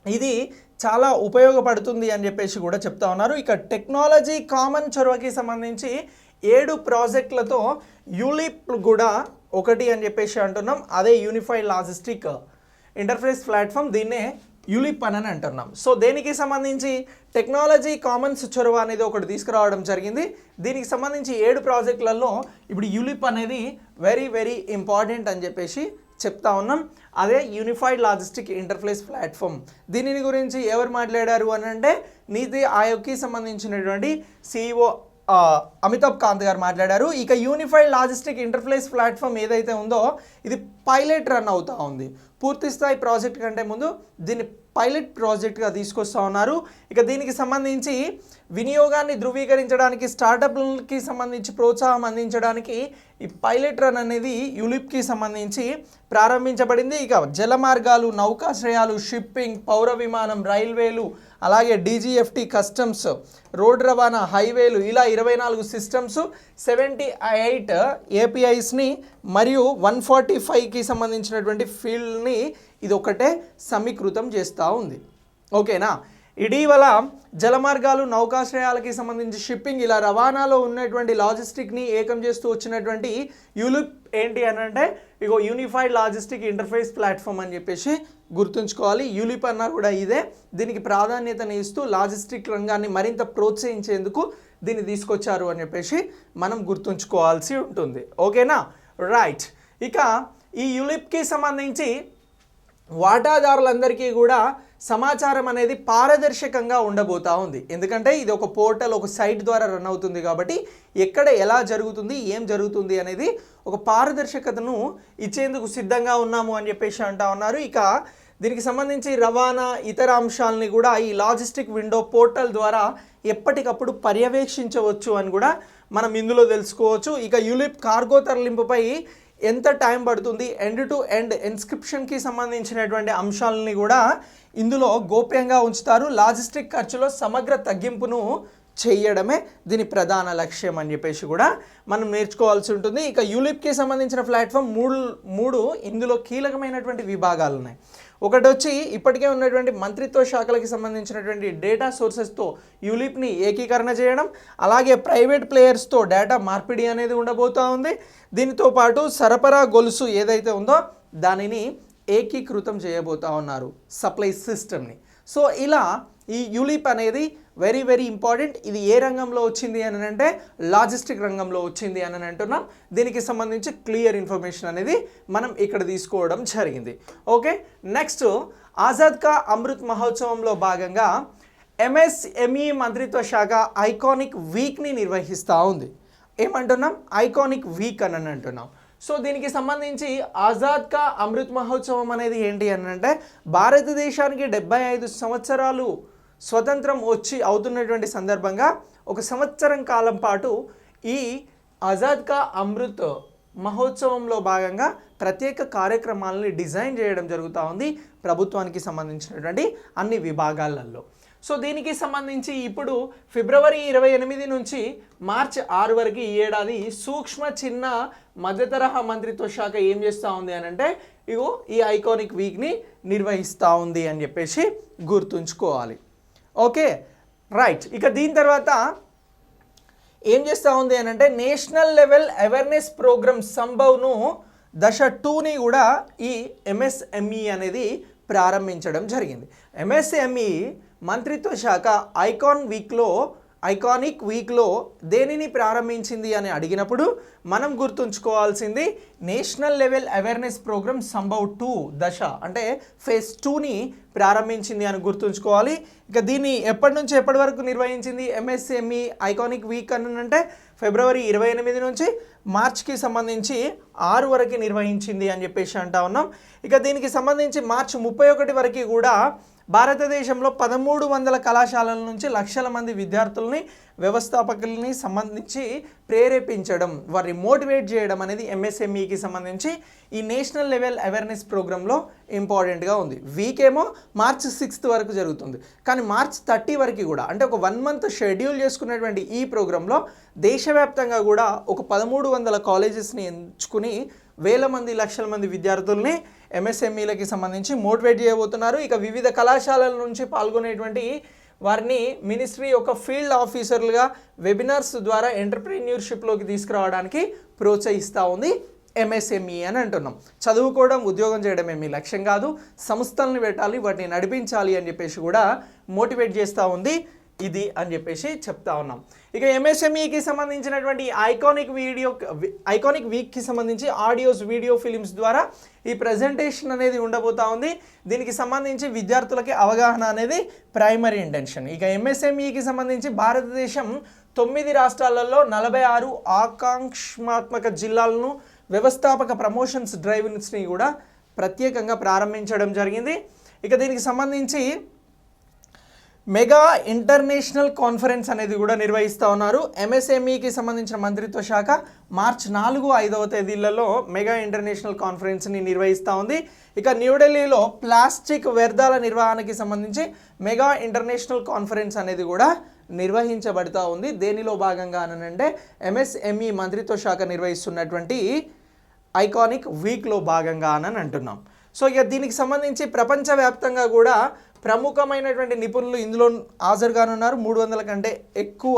S1: ఇది చాలా ఉపయోగపడుతుంది అని చెప్పేసి కూడా చెప్తా ఉన్నారు. ఇక టెక్నాలజీ కామన్ చొరవకి సంబంధించి 7 ప్రాజెక్టులతో యూలిప్ కూడా ఒకటి అని చెప్పేసి అంటున్నాం. అదే యూనిఫైడ్ లాజిస్టిక్ ఇంటర్ఫేస్ ప్లాట్ఫామ్, దీన్నే యూలిప్ అని అంటున్నాం. సో దేనికి సంబంధించి టెక్నాలజీ కామన్స్ చొరవ అనేది ఒకటి తీసుకురావడం జరిగింది. దీనికి సంబంధించి 7 ప్రాజెక్టులలో ఇప్పుడు యూలిప్ అనేది వెరీ వెరీ ఇంపార్టెంట్ అని చెప్పేసి చెప్తా ఉన్నాం. అదే యూనిఫైడ్ లాజిస్టిక్ ఇంటర్ఫేస్ ప్లాట్ఫామ్. దీనిని గురించి ఎవరు మాట్లాడారు అని అంటే నీతి ఆయోగ్కి సంబంధించినటువంటి CEO అమితాబ్ కాంత్ గారు మాట్లాడారు. ఇక యూనిఫైడ్ లాజిస్టిక్ ఇంటర్ఫేస్ ప్లాట్ఫామ్ ఏదైతే ఉందో ఇది పైలట్ రన్ అవుతూ ఉంది. పూర్తి స్థాయి ప్రాజెక్ట్ కంటే ముందు దీన్ని పైలట్ ప్రాజెక్ట్గా తీసుకొస్తూ ఉన్నారు. ఇక దీనికి సంబంధించి వినియోగాన్ని ధృవీకరించడానికి, స్టార్టప్లకి సంబంధించి ప్రోత్సాహం అందించడానికి ఈ పైలట్ రన్ అనేది యూలిప్కి సంబంధించి ప్రారంభించబడింది. ఇక జల మార్గాలు, నౌకాశ్రయాలు, షిప్పింగ్, పౌర విమానం, రైల్వేలు, అలాగే DGFT, కస్టమ్స్, రోడ్ రవాణా, హైవేలు, ఇలా 24 సిస్టమ్స్, 78 APIస్ని మరియు 145కి సంబంధించినటువంటి ఫీల్డ్ని ఇది ఒకటే సమీకృతం చేస్తూ ఉంది. ఓకేనా? ఇటీవల జలమార్గాలు, నౌకాశ్రయాలకి సంబంధించి షిప్పింగ్, ఇలా రవాణాలో ఉన్నటువంటి లాజిస్టిక్ని ఏకం చేస్తూ వచ్చినటువంటి యూలిప్ ఏంటి అని అంటే ఇగో యూనిఫైడ్ లాజిస్టిక్ ఇంటర్ఫేస్ ప్లాట్ఫామ్ అని చెప్పేసి గుర్తుంచుకోవాలి. యూలిప్ అన్నా కూడా ఇదే. దీనికి ప్రాధాన్యతని ఇస్తూ లాజిస్టిక్ రంగాన్ని మరింత ప్రోత్సహించేందుకు దీన్ని తీసుకొచ్చారు అని చెప్పేసి మనం గుర్తుంచుకోవాల్సి ఉంటుంది. ఓకేనా? రైట్. ఇక ఈ యూలిప్కి సంబంధించి వాటాదారులందరికీ కూడా సమాచారం అనేది పారదర్శకంగా ఉండబోతా ఉంది. ఎందుకంటే ఇది ఒక పోర్టల్, ఒక సైట్ ద్వారా రన్ అవుతుంది కాబట్టి ఎక్కడ ఎలా జరుగుతుంది, ఏం జరుగుతుంది అనేది ఒక పారదర్శకతను ఇచ్చేందుకు సిద్ధంగా ఉన్నాము అని చెప్పేసి అంటా ఉన్నారు. ఇక దీనికి సంబంధించి రవాణా, ఇతర అంశాలని కూడా ఈ లాజిస్టిక్ విండో పోర్టల్ ద్వారా ఎప్పటికప్పుడు పర్యవేక్షించవచ్చు అని కూడా మనం ఇందులో తెలుసుకోవచ్చు. ఇక యూలిప్ కార్గో తరలింపుపై ఎంత టైం పడుతుంది, ఎండ్ టు ఎండ్ ఇన్స్క్రిప్షన్కి సంబంధించినటువంటి అంశాలని కూడా ఇందులో గోప్యంగా ఉంచుతారు. లాజిస్టిక్ ఖర్చులో సమగ్ర తగ్గింపును చేయడమే దీని ప్రధాన లక్ష్యం అని చెప్పేసి కూడా మనం నేర్చుకోవాల్సి ఉంటుంది. ఇక యూలిప్కి సంబంధించిన ప్లాట్ఫామ్ మూడు ఇందులో కీలకమైనటువంటి విభాగాలు ఉన్నాయి. ఒకటి వచ్చి ఇప్పటికే ఉన్నటువంటి మంత్రిత్వ శాఖలకి సంబంధించినటువంటి డేటా సోర్సెస్తో యూలిప్ని ఏకీకరణ చేయడం, అలాగే ప్రైవేట్ ప్లేయర్స్తో డేటా మార్పిడి అనేది ఉండబోతూ ఉంది. దీనితో పాటు సరఫరా గొలుసు ఏదైతే ఉందో దానిని ఏకీకృతం చేయబోతూ ఉన్నారు, సప్లై సిస్టమ్ని. సో ఇలా ఈ యూలిప్ అనేది వెరీ వెరీ ఇంపార్టెంట్. ఇది ఏ రంగంలో వచ్చింది అని అంటే లాజిస్టిక్ రంగంలో వచ్చింది అని అంటున్నాం. దీనికి సంబంధించి క్లియర్ ఇన్ఫర్మేషన్ అనేది మనం ఇక్కడ తీసుకోవడం జరిగింది. ఓకే, నెక్స్ట్ ఆజాద్ కా అమృత్ మహోత్సవంలో భాగంగా MSME మంత్రిత్వ శాఖ ఐకానిక్ వీక్ని నిర్వహిస్తూ ఉంది. ఏమంటున్నాం? ఐకానిక్ వీక్ అని అంటున్నాం. సో దీనికి సంబంధించి ఆజాద్ కా అమృత్ మహోత్సవం అనేది ఏంటి అని అంటే భారతదేశానికి 75 సంవత్సరాలు స్వతంత్రం అవుతున్నటువంటి సందర్భంగా 1 సంవత్సరం కాలం పాటు ఈ ఆజాద్ కా అమృత్ మహోత్సవంలో భాగంగా ప్రత్యేక కార్యక్రమాలని డిజైన్ చేయడం జరుగుతూ ఉంది ప్రభుత్వానికి సంబంధించినటువంటి అన్ని విభాగాలలో. సో దీనికి సంబంధించి ఇప్పుడు ఫిబ్రవరి 28 నుంచి మార్చి 6 వరకు ఈ ఏడాది సూక్ష్మ చిన్న మధ్యతరహా మంత్రిత్వ శాఖ ఏం చేస్తూ ఉంది అని అంటే ఇగో ఈ ఐకానిక్ వీక్ని నిర్వహిస్తూ ఉంది అని చెప్పేసి గుర్తుంచుకోవాలి. Okay right. ఇక దీని తర్వాత ఏం చేస్తూ ఉంది అని అంటే నేషనల్ లెవెల్ అవేర్నెస్ ప్రోగ్రామ్ సంభవ్ను దశ 2ని కూడా ఈ ఎంఎస్ఎంఈ అనేది ప్రారంభించడం జరిగింది. ఎంఎస్ఎంఈ మంత్రిత్వ శాఖ ఐకానిక్ వీక్లో దేనిని ప్రారంభించింది అని అడిగినప్పుడు మనం గుర్తుంచుకోవాల్సింది నేషనల్ లెవెల్ అవేర్నెస్ ప్రోగ్రామ్ సంభవ్ 2 దశ అంటే ఫేజ్ 2ని ప్రారంభించింది అని గుర్తుంచుకోవాలి. ఇక దీన్ని ఎప్పటి నుంచి ఎప్పటి వరకు నిర్వహించింది ఎంఎస్ఎంఈ ఐకానిక్ వీక్ అని అంటే ఫిబ్రవరి 28 నుంచి మార్చికి సంబంధించి 6 వరకు నిర్వహించింది అని చెప్పేసి అంటా ఉన్నాం. ఇక దీనికి సంబంధించి మార్చి 31 వరకు కూడా భారతదేశంలో 1300 కళాశాలల నుంచి లక్షల మంది విద్యార్థుల్ని వ్యవస్థాపకుల్ని సంబంధించి ప్రేరేపించడం, వారిని మోటివేట్ చేయడం అనేది ఎంఎస్ఎంఈకి సంబంధించి ఈ నేషనల్ లెవెల్ అవేర్నెస్ ప్రోగ్రాంలో ఇంపార్టెంట్గా ఉంది. వీక్ ఏమో మార్చి 6 వరకు జరుగుతుంది, కానీ మార్చి 30 వరకు కూడా అంటే ఒక 1 మంత్ షెడ్యూల్ చేసుకున్నటువంటి ఈ ప్రోగ్రాంలో దేశవ్యాప్తంగా కూడా ఒక 1300 కాలేజెస్ని ఎంచుకుని వేల మంది లక్షల మంది విద్యార్థుల్ని ఎంఎస్ఎంఈలకి సంబంధించి మోటివేట్ చేయబోతున్నారు. ఇక వివిధ కళాశాలల నుంచి పాల్గొనేటువంటి వారిని మినిస్ట్రీ యొక్క ఫీల్డ్ ఆఫీసర్లుగా వెబినార్స్ ద్వారా ఎంటర్ప్రెన్యూర్షిప్లోకి తీసుకురావడానికి ప్రోత్సహిస్తూ ఉంది ఎంఎస్ఎంఈ అని అంటున్నాం. చదువుకోవడం ఉద్యోగం చేయడం ఏమీ లక్ష్యం కాదు, సంస్థలను పెట్టాలి, వాటిని నడిపించాలి అని చెప్పేసి కూడా మోటివేట్ చేస్తూ ఉంది ఇది అని చెప్పేసి చెప్తా ఉన్నాం. ఇక ఎంఎస్ఎంఈకి సంబంధించినటువంటి ఐకానిక్ వీక్కి సంబంధించి ఆడియోస్, వీడియో ఫిలిమ్స్ ద్వారా ఈ ప్రజెంటేషన్ అనేది ఉండబోతా ఉంది. దీనికి సంబంధించి విద్యార్థులకి అవగాహన అనేది ప్రైమరీ ఇంటెన్షన్. ఇక ఎంఎస్ఎంఈకి సంబంధించి భారతదేశం 9 రాష్ట్రాలలో 46 ఆకాంక్షాత్మక జిల్లాలను వ్యవస్థాపక ప్రమోషన్స్ డ్రైవ్స్ని కూడా ప్రత్యేకంగా ప్రారంభించడం జరిగింది. ఇక దీనికి సంబంధించి మెగా ఇంటర్నేషనల్ కాన్ఫరెన్స్ అనేది కూడా నిర్వహిస్తూ ఉన్నారు. ఎంఎస్ఎంఈకి సంబంధించిన మంత్రిత్వ శాఖ మార్చి 4-5 తేదీలలో మెగా ఇంటర్నేషనల్ కాన్ఫరెన్స్ని నిర్వహిస్తూ ఉంది. ఇక న్యూఢిల్లీలో ప్లాస్టిక్ వ్యర్థాల నిర్వహణకి సంబంధించి మెగా ఇంటర్నేషనల్ కాన్ఫరెన్స్ అనేది కూడా నిర్వహించబడుతూ ఉంది. దేనిలో భాగంగా అంటే ఎంఎస్ఎంఈ మంత్రిత్వ శాఖ నిర్వహిస్తున్నటువంటి ఐకానిక్ వీక్లో భాగంగా అని అంటున్నాం. సో ఇక దీనికి సంబంధించి ప్రపంచవ్యాప్తంగా కూడా ప్రముఖమైనటువంటి నిపుణులు ఇందులో హాజరుగానున్నారు. 300 కంటే ఎక్కువ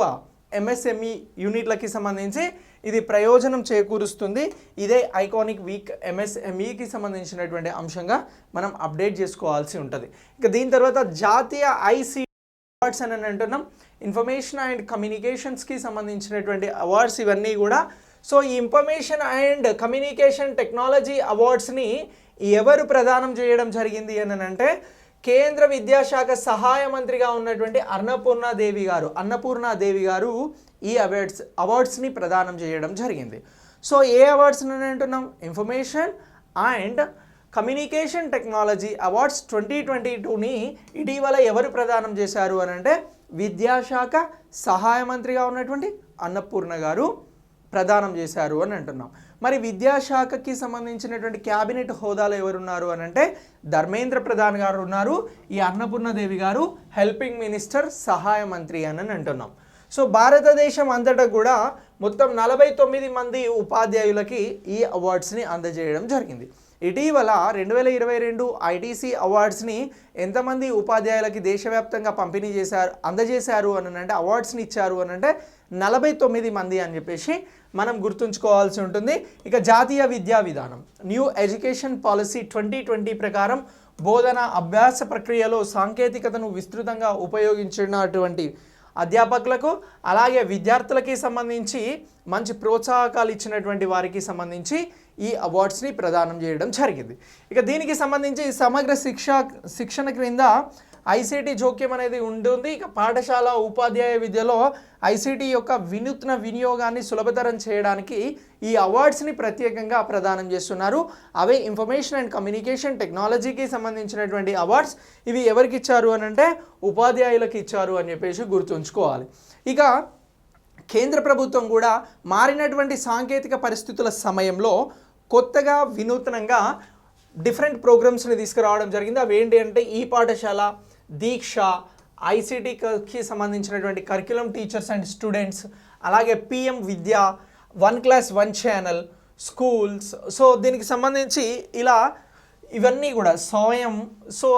S1: ఎంఎస్ఎంఈ యూనిట్లకి సంబంధించి ఇది ప్రయోజనం చేకూరుస్తుంది. ఇదే ఐకానిక్ వీక్ ఎంఎస్ఎంఈకి సంబంధించినటువంటి అంశంగా మనం అప్డేట్ చేసుకోవాల్సి ఉంటుంది. ఇక దీని తర్వాత జాతీయ ఐసిటి అవార్డ్స్ అని అంటున్నాం. ఇన్ఫర్మేషన్ అండ్ కమ్యూనికేషన్స్కి సంబంధించినటువంటి అవార్డ్స్ ఇవన్నీ కూడా. సో ఈ ఇన్ఫర్మేషన్ అండ్ కమ్యూనికేషన్ టెక్నాలజీ అవార్డ్స్ని ఎవరు ప్రదానం చేయడం జరిగింది అని అంటే కేంద్ర విద్యాశాఖ సహాయ మంత్రిగా ఉన్నటువంటి అన్నపూర్ణాదేవి గారు ఈ అవార్డ్స్ని ప్రదానం చేయడం జరిగింది. సో ఏ అవార్డ్స్ అని అంటున్నాం? Information and communication technology awards 2022ని ఇటీవల ఎవరు ప్రదానం చేశారు అని అంటే విద్యాశాఖ సహాయ మంత్రిగా ఉన్నటువంటి అన్నపూర్ణ గారు ప్రదానం చేశారు అని అంటున్నాం. మరి విద్యాశాఖకి సంబంధించినటువంటి క్యాబినెట్ హోదాలో ఎవరున్నారు అని అంటే ధర్మేంద్ర ప్రధాన్ గారు ఉన్నారు. ఈ అన్నపూర్ణదేవి గారు హెల్పింగ్ మినిస్టర్, సహాయ మంత్రి అని అంటున్నాం. సో భారతదేశం అంతటా కూడా మొత్తం 49 మంది ఉపాధ్యాయులకి ఈ అవార్డ్స్ని అందజేయడం జరిగింది. ఇటీవల 2022 ఐటీసీ అవార్డ్స్ని ఎంతమంది ఉపాధ్యాయులకి దేశవ్యాప్తంగా అందజేశారు అని అంటే అవార్డ్స్ని ఇచ్చారు అని అంటే 49 మంది అని చెప్పేసి మనం గుర్తుంచుకోవాల్సి ఉంటుంది. ఇక జాతీయ విద్యా విధానం న్యూ ఎడ్యుకేషన్ పాలసీ 2020 ప్రకారం బోధన అభ్యాస ప్రక్రియలో సాంకేతికతను విస్తృతంగా ఉపయోగించినటువంటి అధ్యాపకులకు అలాగే విద్యార్థులకి సంబంధించి మంచి ప్రోత్సాహకాలు ఇచ్చినటువంటి వారికి సంబంధించి ఈ అవార్డ్స్ని ప్రదానం చేయడం జరిగింది. ఇక దీనికి సంబంధించి సమగ్ర శిక్షణ క్రింద ఐసీటీ జోక్యం అనేది ఉంటుంది. ఇక పాఠశాల ఉపాధ్యాయ విద్యలో ఐసీటీ యొక్క వినూత్న వినియోగాన్ని సులభతరం చేయడానికి ఈ అవార్డ్స్ని ప్రత్యేకంగా ప్రదానం చేస్తున్నారు. అవే ఇన్ఫర్మేషన్ అండ్ కమ్యూనికేషన్ టెక్నాలజీకి సంబంధించినటువంటి అవార్డ్స్. ఇవి ఎవరికి ఇచ్చారు అని అంటే ఉపాధ్యాయులకు ఇచ్చారు అని చెప్పేసి గుర్తుంచుకోవాలి. ఇక కేంద్ర ప్రభుత్వం కూడా మారినటువంటి సాంకేతిక పరిస్థితుల సమయంలో కొత్తగా వినూత్నంగా డిఫరెంట్ ప్రోగ్రామ్స్ని తీసుకురావడం జరిగింది. అవి ఏంటి అంటే ఈ పాఠశాల, దీక్ష, ఐసీటీకి సంబంధించినటువంటి కరిక్యులం టీచర్స్ అండ్ స్టూడెంట్స్, అలాగే పిఎం విద్య, 1 క్లాస్ 1 ఛానల్, స్కూల్స్. సో దీనికి సంబంధించి ఇలా ఇవన్నీ కూడా స్వయం, సో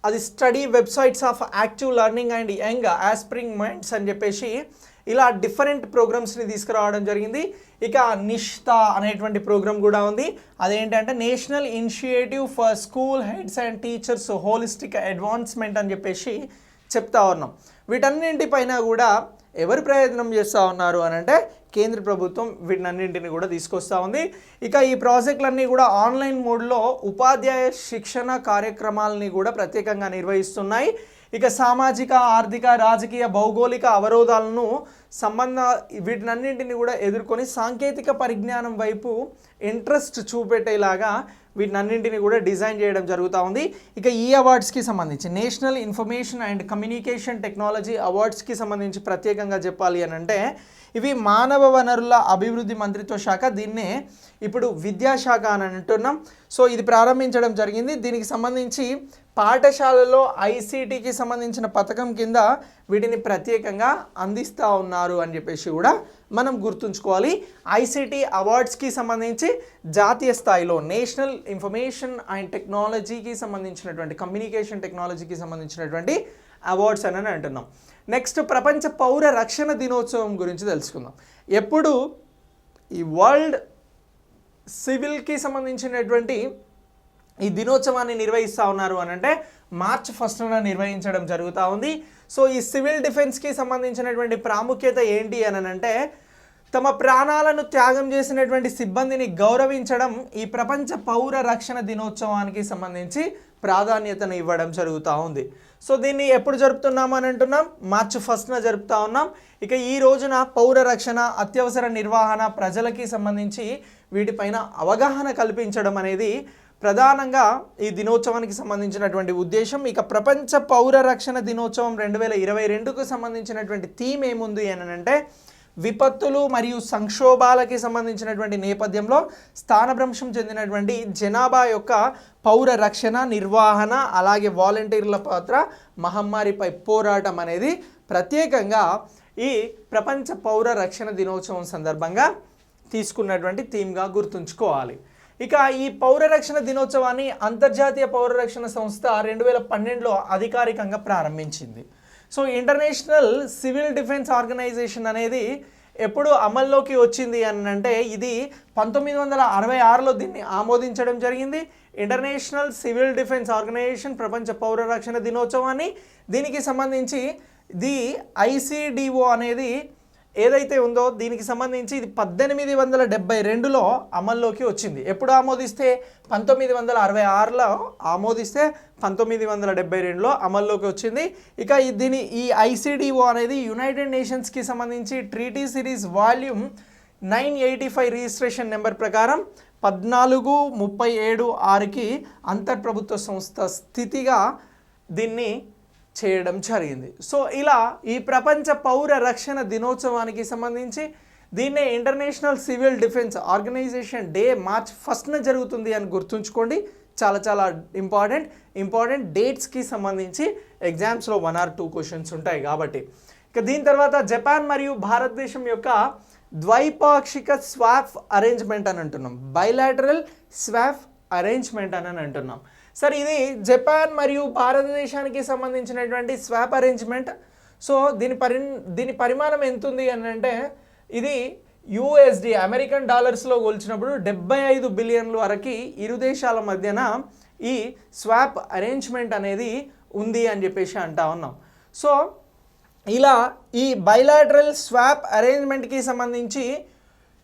S1: అది study websites of active learning and young aspiring minds అని చెప్పేసి ఇలా డిఫరెంట్ ప్రోగ్రామ్స్ని తీసుకురావడం జరిగింది. ఇక నిష్తా అనేటువంటి ప్రోగ్రామ్ కూడా ఉంది. అదేంటంటే national initiative for school heads and teachers holistic advancement అని చెప్పేసి చెప్తా ఉన్నాం. వీటన్నింటిపైన కూడా ఎవరు ప్రయత్నం చేస్తూ ఉన్నారు అని అంటే కేంద్ర ప్రభుత్వం వీటన్నింటిని కూడా తీసుకొస్తూ ఉంది. ఇక ఈ ప్రాజెక్టులన్నీ కూడా ఆన్లైన్ మోడ్లో ఉపాధ్యాయ శిక్షణ కార్యక్రమాలని కూడా ప్రత్యేకంగా నిర్వహిస్తున్నాయి. ఇక సామాజిక, ఆర్థిక, రాజకీయ, భౌగోళిక అవరోధాలను వీటినన్నింటిని కూడా ఎదుర్కొని సాంకేతిక పరిజ్ఞానం వైపు ఇంట్రెస్ట్ చూపెట్టేలాగా వీటినన్నింటిని కూడా డిజైన్ చేయడం జరుగుతూ ఉంది. ఇక ఈ అవార్డ్స్కి సంబంధించి national information and communication technology అవార్డ్స్కి సంబంధించి ప్రత్యేకంగా చెప్పాలి అని అంటే ఇవి మానవ వనరుల అభివృద్ధి మంత్రిత్వ శాఖ, దీన్నే ఇప్పుడు విద్యాశాఖ అని అంటున్నాం. సో ఇది ప్రారంభించడం జరిగింది. దీనికి సంబంధించి పాఠశాలలో ఐసీటీకి సంబంధించిన పథకం కింద వీటిని ప్రత్యేకంగా అందిస్తూ ఉన్నారు అని చెప్పేసి కూడా మనం గుర్తుంచుకోవాలి. ఐసీటీ అవార్డ్స్కి సంబంధించి జాతీయ స్థాయిలో నేషనల్ ఇన్ఫర్మేషన్ అండ్ టెక్నాలజీకి సంబంధించినటువంటి కమ్యూనికేషన్ టెక్నాలజీకి సంబంధించినటువంటి అవార్డ్స్ అని అంటున్నాం. నెక్స్ట్ ప్రపంచ పౌర రక్షణ దినోత్సవం గురించి తెలుసుకుందాం. ఎప్పుడు ఈ వరల్డ్ సివిల్కి సంబంధించినటువంటి ఈ దినోత్సవాన్ని నిర్వహిస్తూ ఉన్నారు అని అంటే మార్చ్ 1న నిర్వహించడం జరుగుతూ ఉంది. సో ఈ సివిల్ డిఫెన్స్కి సంబంధించినటువంటి ప్రాముఖ్యత ఏంటి అని అంటే తమ ప్రాణాలను త్యాగం చేసినటువంటి సిబ్బందిని గౌరవించడం ఈ ప్రపంచ పౌర రక్షణ దినోత్సవానికి సంబంధించి ప్రాధాన్యతను ఇవ్వడం జరుగుతూ ఉంది. సో దీన్ని ఎప్పుడు జరుపుతున్నాము అని అంటున్నాం, మార్చి 1న జరుపుతూ ఉన్నాం. ఇక ఈ రోజున పౌర రక్షణ, అత్యవసర నిర్వహణ, ప్రజలకి సంబంధించి వీటిపైన అవగాహన కల్పించడం అనేది ప్రధానంగా ఈ దినోత్సవానికి సంబంధించినటువంటి ఉద్దేశం. ఇక ప్రపంచ పౌర రక్షణ దినోత్సవం 2022కు సంబంధించినటువంటి థీమ్ ఏముంది అని అంటే విపత్తులు మరియు సంక్షోభాలకి సంబంధించినటువంటి నేపథ్యంలో స్థానభ్రంశం చెందినటువంటి జనాభా యొక్క పౌర రక్షణ, నిర్వహణ, అలాగే వాలంటీర్ల పాత్ర, మహమ్మారిపై పోరాటం అనేది ప్రత్యేకంగా ఈ ప్రపంచ పౌర రక్షణ దినోత్సవం సందర్భంగా తీసుకున్నటువంటి థీమ్గా గుర్తుంచుకోవాలి. ఇక ఈ పౌర రక్షణ దినోత్సవాన్ని అంతర్జాతీయ పౌర రక్షణ సంస్థ 2012లో అధికారికంగా ప్రారంభించింది. So international civil defence organisation అనేది ఎప్పుడు అమల్లోకి వచ్చింది అని అంటే ఇది 1966లో దీన్ని ఆమోదించడం జరిగింది. ఇంటర్నేషనల్ సివిల్ డిఫెన్స్ ఆర్గనైజేషన్ ప్రపంచ పౌర రక్షణ దినోత్సవాన్ని, దీనికి సంబంధించి ది ఐసిడిఓ అనేది ఏదైతే ఉందో దీనికి సంబంధించి ఇది 1872లో అమల్లోకి వచ్చింది. ఎప్పుడు ఆమోదిస్తే 1966లో ఆమోదిస్తే 1972లో అమల్లోకి వచ్చింది. ఇక ఈ ఐసిడిఓ అనేది యునైటెడ్ నేషన్స్కి సంబంధించి treaty series volume 985 registration number ప్రకారం 1437/6కి అంతర్ప్రభుత్వ సంస్థ స్థితిగా దీన్ని చేయడం జరిగింది. సో ఇలా ఈ ప్రపంచ పౌర రక్షణ దినోత్సవానికి సంబంధించి దీన్నే international civil defence organisation day March 1న జరుగుతుంది అని గుర్తుంచుకోండి. చాలా చాలా ఇంపార్టెంట్ డేట్స్కి సంబంధించి ఎగ్జామ్స్లో 1 or 2 క్వశ్చన్స్ ఉంటాయి కాబట్టి. ఇక దీని తర్వాత జపాన్ మరియు భారతదేశం యొక్క ద్వైపాక్షిక స్వాప్ అరేంజ్మెంట్ అని అంటున్నాం, బైలాటరల్ స్వాప్ అరేంజ్మెంట్ అని అంటున్నాం. సరే, ఇది జపాన్ మరియు భారతదేశానికి సంబంధించినటువంటి స్వాప్ అరేంజ్మెంట్. సో దీని పరిమాణం ఎంత ఉంది అని అంటే ఇది యూఎస్డి అమెరికన్ డాలర్స్లో కొలిచినప్పుడు 75 బిలియన్ల వరకు ఇరు దేశాల మధ్యన ఈ స్వాప్ అరేంజ్మెంట్ అనేది ఉంది అని చెప్పేసి అంటా ఉన్నాం. సో ఇలా ఈ బైలాటరల్ స్వాప్ అరేంజ్మెంట్కి సంబంధించి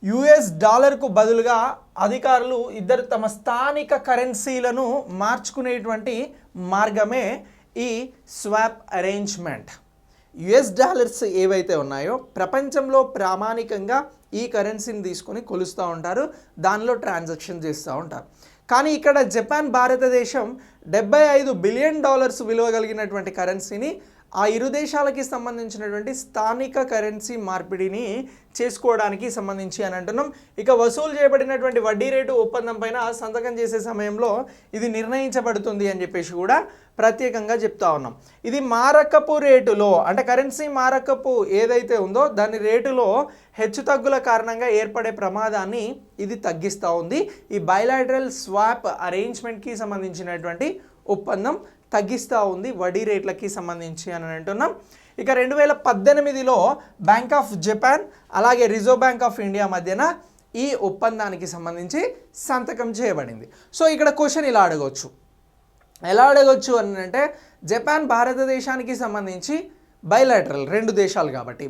S1: యుఎస్ డాలర్కు బదులుగా అధికారులు ఇద్దరు తమ స్థానిక కరెన్సీలను మార్చుకునేటువంటి మార్గమే ఈ స్వాప్ అరేంజ్మెంట్. యుఎస్ డాలర్స్ ఏవైతే ఉన్నాయో ప్రపంచంలో ప్రామాణికంగా ఈ కరెన్సీని తీసుకొని కొలుస్తూ ఉంటారు, దానిలో ట్రాన్సాక్షన్ చేస్తూ ఉంటారు. కానీ ఇక్కడ జపాన్ భారతదేశం $75 బిలియన్ విలువ కలిగినటువంటి కరెన్సీని ఆ ఇరు దేశాలకి సంబంధించినటువంటి స్థానిక కరెన్సీ మార్పిడిని చేసుకోవడానికి సంబంధించి అని అంటున్నాం. ఇక వసూలు చేయబడినటువంటి వడ్డీ రేటు ఒప్పందం పైన సంతకం చేసే సమయంలో ఇది నిర్ణయించబడుతుంది అని చెప్పేసి కూడా ప్రత్యేకంగా చెప్తా ఉన్నాం. ఇది మారకపు రేటులో అంటే కరెన్సీ మారకపు ఏదైతే ఉందో దాని రేటులో హెచ్చుతగ్గుల కారణంగా ఏర్పడే ప్రమాదాన్ని ఇది తగ్గిస్తూ ఉంది. ఈ బైలాటరల్ స్వాప్ అరేంజ్మెంట్కి సంబంధించినటువంటి ఒప్పందం తగ్గిస్తూ ఉంది వడ్డీ రేట్లకి సంబంధించి అని అంటున్నాం. ఇక 2018లో బ్యాంక్ ఆఫ్ జపాన్ అలాగే రిజర్వ్ బ్యాంక్ ఆఫ్ ఇండియా మధ్యన ఈ ఒప్పందానికి సంబంధించి సంతకం చేయబడింది. సో ఇక్కడ క్వశ్చన్ ఇలా అడగవచ్చు, ఎలా అడగవచ్చు అని అంటే జపాన్ భారతదేశానికి సంబంధించి బైలాటరల్ 2 దేశాలు కాబట్టి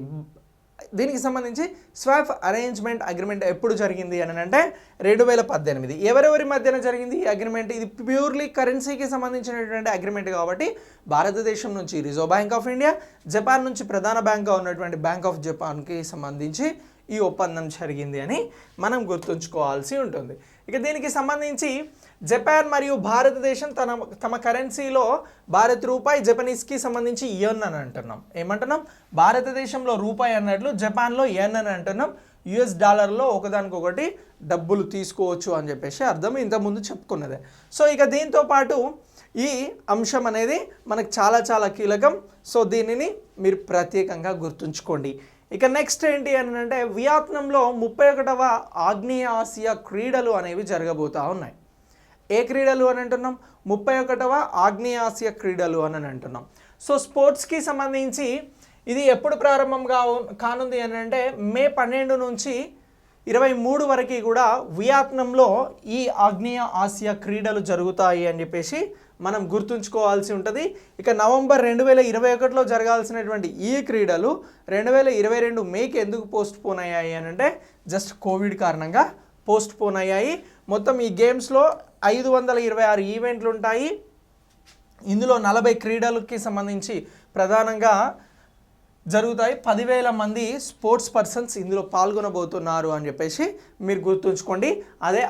S1: దీనికి సంబంధించి స్వాప్ అరేంజ్మెంట్ అగ్రిమెంట్ ఎప్పుడు జరిగింది అని అంటే 2018. ఎవరెవరి మధ్యన జరిగింది ఈ అగ్రిమెంట్? ఇది ప్యూర్లీ కరెన్సీకి సంబంధించినటువంటి అగ్రిమెంట్ కాబట్టి భారతదేశం నుంచి reserve bank of India, Japan నుంచి ప్రధాన బ్యాంక్గా ఉన్నటువంటి బ్యాంక్ ఆఫ్ జపాన్కి సంబంధించి ఈ ఒప్పందం జరిగింది అని మనం గుర్తుంచుకోవాల్సి ఉంటుంది. ఇక దీనికి సంబంధించి జపాన్ మరియు భారతదేశం తమ కరెన్సీలో భారత్ రూపాయి, జపనీస్కి సంబంధించి యెన్ అని అంటున్నాం. ఏమంటున్నాం? భారతదేశంలో రూపాయి అన్నట్లు జపాన్లో యెన్ అని అంటున్నాం. US డాలర్లో ఒకదానికొకటి డబ్బులు తీసుకోవచ్చు అని చెప్పేసి అర్థం, ఇంతకుముందు చెప్పుకున్నదే. సో ఇక దీంతో పాటు ఈ అంశం అనేది మనకు చాలా చాలా కీలకం. సో దీనిని మీరు ప్రత్యేకంగా గుర్తుంచుకోండి. ఇక నెక్స్ట్ ఏంటి అని అంటే వియత్నాంలో 31వ ఆగ్నేయ ఆసియా క్రీడలు అనేవి జరగబోతూ ఉన్నాయి. ఏ క్రీడలు అని అంటున్నాం? 31వ ఆగ్నేయ ఆసియా క్రీడలు అని అంటున్నాం. సో స్పోర్ట్స్కి సంబంధించి ఇది ఎప్పుడు ప్రారంభం కానుంది అని అంటే మే 12 నుంచి 23 వరకు కూడా వియత్నాంలో ఈ ఆగ్నేయ ఆసియా క్రీడలు జరుగుతాయి అని చెప్పేసి మనం గుర్తుంచుకోవాల్సి ఉంటుంది. ఇక నవంబర్ 2021లో జరగాల్సినటువంటి ఈ క్రీడలు 2022 మేకి ఎందుకు పోస్ట్ పోన్ అయ్యాయి అని అంటే జస్ట్ కోవిడ్ కారణంగా పోస్ట్ పోన్ అయ్యాయి. మొత్తం ఈ గేమ్స్లో 526 ఈవెంట్లు ఉంటాయి. ఇందులో 40 క్రీడలకి సంబంధించి ప్రధానంగా జరుగుతాయి. 10,000 మంది స్పోర్ట్స్ పర్సన్స్ ఇందులో పాల్గొనబోతున్నారు అని చెప్పేసి మీరు గుర్తుంచుకోండి. అదే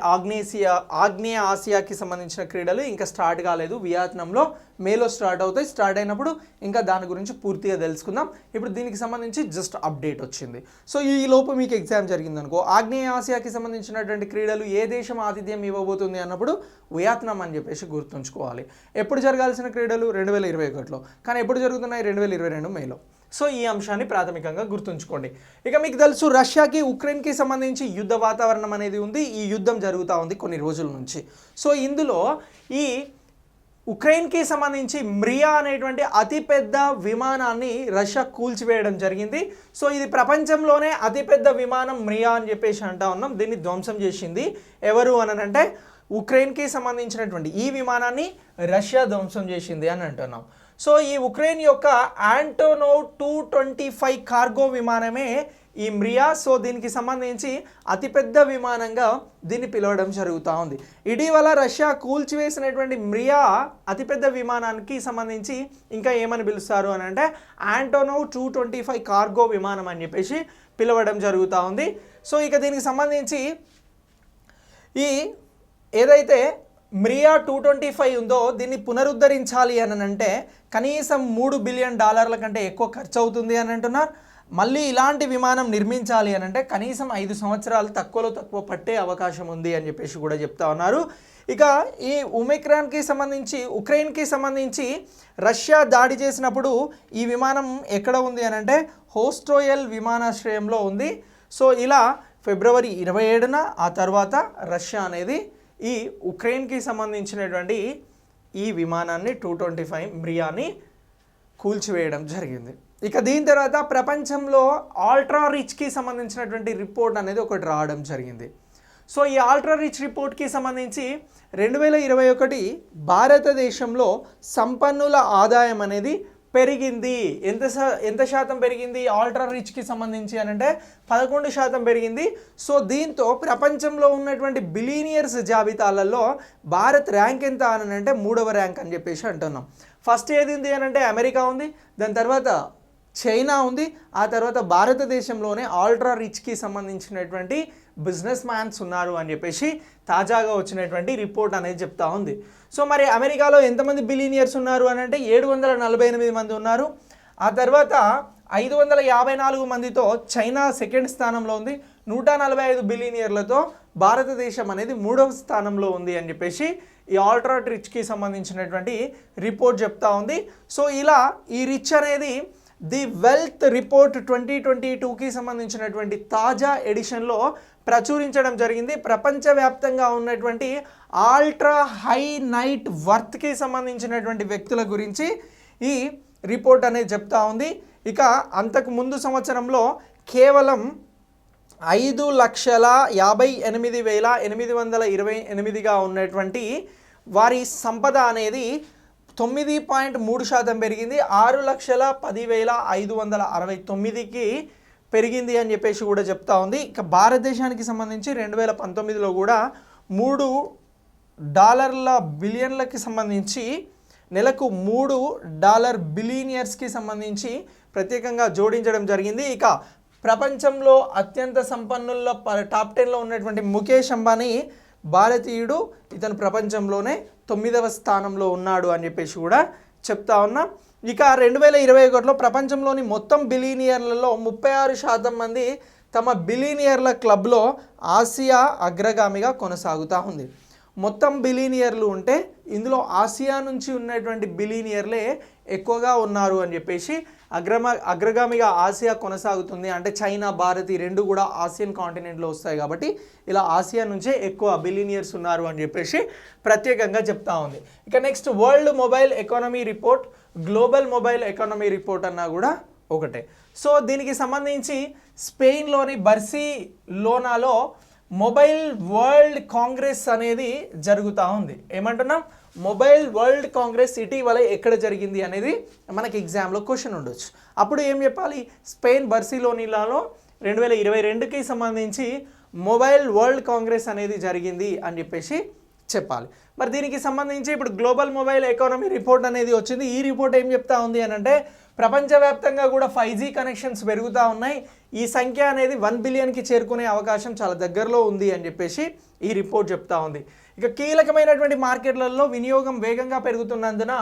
S1: ఆగ్నేయ ఆసియాకి సంబంధించిన క్రీడలు ఇంకా స్టార్ట్ కాలేదు. వియత్నాంలో మేలో స్టార్ట్ అవుతాయి. స్టార్ట్ అయినప్పుడు ఇంకా దాని గురించి పూర్తిగా తెలుసుకుందాం. ఇప్పుడు దీనికి సంబంధించి జస్ట్ అప్డేట్ వచ్చింది. సో ఈ లోపు మీకు ఎగ్జామ్ జరిగిందనుకో, ఆగ్నేయ ఆసియాకి సంబంధించినటువంటి క్రీడలు ఏ దేశం ఆతిథ్యం ఇవ్వబోతుంది అన్నప్పుడు వియత్నాం అని చెప్పేసి గుర్తుంచుకోవాలి. ఎప్పుడు జరగాల్సిన క్రీడలు 2021లో, కానీ ఎప్పుడు జరుగుతున్నాయి? 2022 మేలో. సో ఈ అంశాన్ని ప్రాథమికంగా గుర్తుంచుకోండి. ఇక మీకు తెలుసు రష్యాకి ఉక్రెయిన్కి సంబంధించి యుద్ధ వాతావరణం అనేది ఉంది. ఈ యుద్ధం జరుగుతూ ఉంది కొన్ని రోజుల నుంచి. సో ఇందులో ఈ ఉక్రెయిన్కి సంబంధించి మ్రియా అనేటువంటి అతిపెద్ద విమానాన్ని రష్యా కూల్చివేయడం జరిగింది. సో ఇది ప్రపంచంలోనే అతిపెద్ద విమానం మ్రియా అని చెప్పేసి అంటా ఉన్నాం. దీన్ని ధ్వంసం చేసింది ఎవరు అని అంటే ఉక్రెయిన్కి సంబంధించినటువంటి ఈ విమానాన్ని రష్యా ధ్వంసం చేసింది అని అంటున్నాం. సో ఈ ఉక్రెయిన్ యొక్క ఆంటోనోవ్ 225 కార్గో విమానమే ఈ మ్రియా. సో దీనికి సంబంధించి అతిపెద్ద విమానంగా దీన్ని పిలవడం జరుగుతూ ఉంది. ఇటీవల రష్యా కూల్చివేసినటువంటి మ్రియా అతిపెద్ద విమానానికి సంబంధించి ఇంకా ఏమని పిలుస్తారు అని అంటే ఆంటోనోవ్ 225 కార్గో విమానం అని చెప్పేసి పిలవడం జరుగుతూ ఉంది. సో ఇక దీనికి సంబంధించి ఈ ఏదైతే మ్రియా 225 ఉందో దీన్ని పునరుద్ధరించాలి అని అంటే కనీసం $3 బిలియన్ కంటే ఎక్కువ ఖర్చు అవుతుంది అని అంటున్నారు. మళ్ళీ ఇలాంటి విమానం నిర్మించాలి అని అంటే కనీసం 5 సంవత్సరాలు తక్కువ పట్టే అవకాశం ఉంది అని చెప్పేసి కూడా చెప్తా ఉన్నారు. ఇక ఈ ఉక్రెయిన్కి సంబంధించి రష్యా దాడి చేసినప్పుడు ఈ విమానం ఎక్కడ ఉంది అని అంటే హోస్టోయల్ విమానాశ్రయంలో ఉంది. సో ఇలా ఫిబ్రవరి 27న ఆ తర్వాత రష్యా అనేది ఈ ఉక్రెయిన్కి సంబంధించినటువంటి ఈ విమానాన్ని 225 మ్రియాని కూల్చివేయడం జరిగింది. ఇక దీని తర్వాత ప్రపంచంలో అల్ట్రా రిచ్కి సంబంధించినటువంటి రిపోర్ట్ అనేది ఒకటి రావడం జరిగింది. సో ఈ అల్ట్రా రిచ్ రిపోర్ట్కి సంబంధించి 2021 భారతదేశంలో సంపన్నుల ఆదాయం అనేది పెరిగింది. ఎంత శాతం పెరిగింది అల్ట్రా రిచ్కి సంబంధించి అని అంటే 11% పెరిగింది. సో దీంతో ప్రపంచంలో ఉన్నటువంటి బిలీనియర్స్ జాబితాలలో భారత్ ర్యాంక్ ఎంత అని అంటే 3వ ర్యాంక్ అని చెప్పేసి అంటున్నాం. ఫస్ట్ ఏది ఉంది అని అంటే అమెరికా ఉంది, దాని తర్వాత చైనా ఉంది, ఆ తర్వాత భారతదేశంలోనే అల్ట్రా రిచ్కి సంబంధించినటువంటి బిజినెస్ మ్యాన్స్ ఉన్నారు అని చెప్పేసి తాజాగా వచ్చినటువంటి రిపోర్ట్ అనేది చెప్తా ఉంది. సో మరి అమెరికాలో ఎంతమంది బిలీనియర్స్ ఉన్నారు అని అంటే 748 మంది ఉన్నారు. ఆ తర్వాత 554 మందితో చైనా సెకండ్ స్థానంలో ఉంది. 145 బిలియనియర్లతో భారతదేశం అనేది 3వ స్థానంలో ఉంది అని చెప్పేసి ఈ అల్ట్రా రిచ్కి సంబంధించినటువంటి రిపోర్ట్ చెప్తా ఉంది. సో ఇలా ఈ రిచ్ అనేది ది వెల్త్ రిపోర్ట్ 2022కి సంబంధించినటువంటి తాజా ఎడిషన్లో ప్రచురించడం జరిగింది. ప్రపంచవ్యాప్తంగా ఉన్నటువంటి అల్ట్రా హై నైట్ వర్త్కి సంబంధించినటువంటి వ్యక్తుల గురించి ఈ రిపోర్ట్ అనేది చెప్తా ఉంది. ఇక అంతకు ముందు సంవత్సరంలో కేవలం 5,58,828గా ఉన్నటువంటి వారి సంపద అనేది 9.3% పెరిగింది. 6,10,569కి పెరిగింది అని చెప్పేసి కూడా చెప్తా ఉంది. ఇక భారతదేశానికి సంబంధించి 2019లో కూడా $3 బిలియన్లకి సంబంధించి నెలకు $3 బిలియనియర్స్కి సంబంధించి ప్రత్యేకంగా జోడించడం జరిగింది. ఇక ప్రపంచంలో అత్యంత సంపన్నుల్లో టాప్ 10లో ఉన్నటువంటి ముఖేష్ అంబానీ భారతీయుడు. ఇతను ప్రపంచంలోనే 9వ స్థానంలో ఉన్నాడు అని చెప్పేసి కూడా చెప్తా ఉన్నా. ఇక 2021లో ప్రపంచంలోని మొత్తం బిలియనియర్లలో 36% మంది తమ బిలియనియర్ల క్లబ్లో ఆసియా అగ్రగామిగా కొనసాగుతూ ఉంది. మొత్తం బిలియనియర్లు ఉంటే ఇందులో ఆసియా నుంచి ఉన్నటువంటి బిలియనియర్లే ఎక్కువగా ఉన్నారు అని చెప్పేసి అగ్రగామిగా ఆసియా కొనసాగుతుంది. అంటే చైనా, భారత్ ఈ రెండు కూడా ఆసియన్ కాంటినెంట్లో వస్తాయి కాబట్టి ఇలా ఆసియా నుంచే ఎక్కువ బిలియనియర్స్ ఉన్నారు అని చెప్పేసి ప్రత్యేకంగా చెప్తా ఉంది. ఇక next world mobile economy report, global mobile economy report అన్నా కూడా ఒకటే. సో దీనికి సంబంధించి స్పెయిన్లోని బార్సిలోనాలో మొబైల్ వరల్డ్ కాంగ్రెస్ అనేది జరుగుతూ ఉంది. ఏమంటున్నాం? మొబైల్ వరల్డ్ కాంగ్రెస్ ఇటీవల ఎక్కడ జరిగింది అనేది మనకి ఎగ్జామ్లో క్వశ్చన్ ఉండొచ్చు. అప్పుడు ఏం చెప్పాలి? స్పెయిన్ బార్సిలోనాలో 2022కి సంబంధించి మొబైల్ వరల్డ్ కాంగ్రెస్ అనేది జరిగింది అని చెప్పేసి చెప్పాలి. మరి దీనికి సంబంధించి ఇప్పుడు గ్లోబల్ మొబైల్ ఎకానమీ రిపోర్ట్ అనేది వచ్చింది. ఈ రిపోర్ట్ ఏం చెప్తా ఉంది అని అంటే ప్రపంచవ్యాప్తంగా కూడా 5G కనెక్షన్స్ పెరుగుతూ ఉన్నాయి. ఈ సంఖ్య అనేది 1 బిలియన్కి చేరుకునే అవకాశం చాలా దగ్గరలో ఉంది అని చెప్పేసి ఈ రిపోర్ట్ చెప్తా ఉంది. ఇక కీలకమైనటువంటి మార్కెట్లలో వినియోగం వేగంగా పెరుగుతున్నందున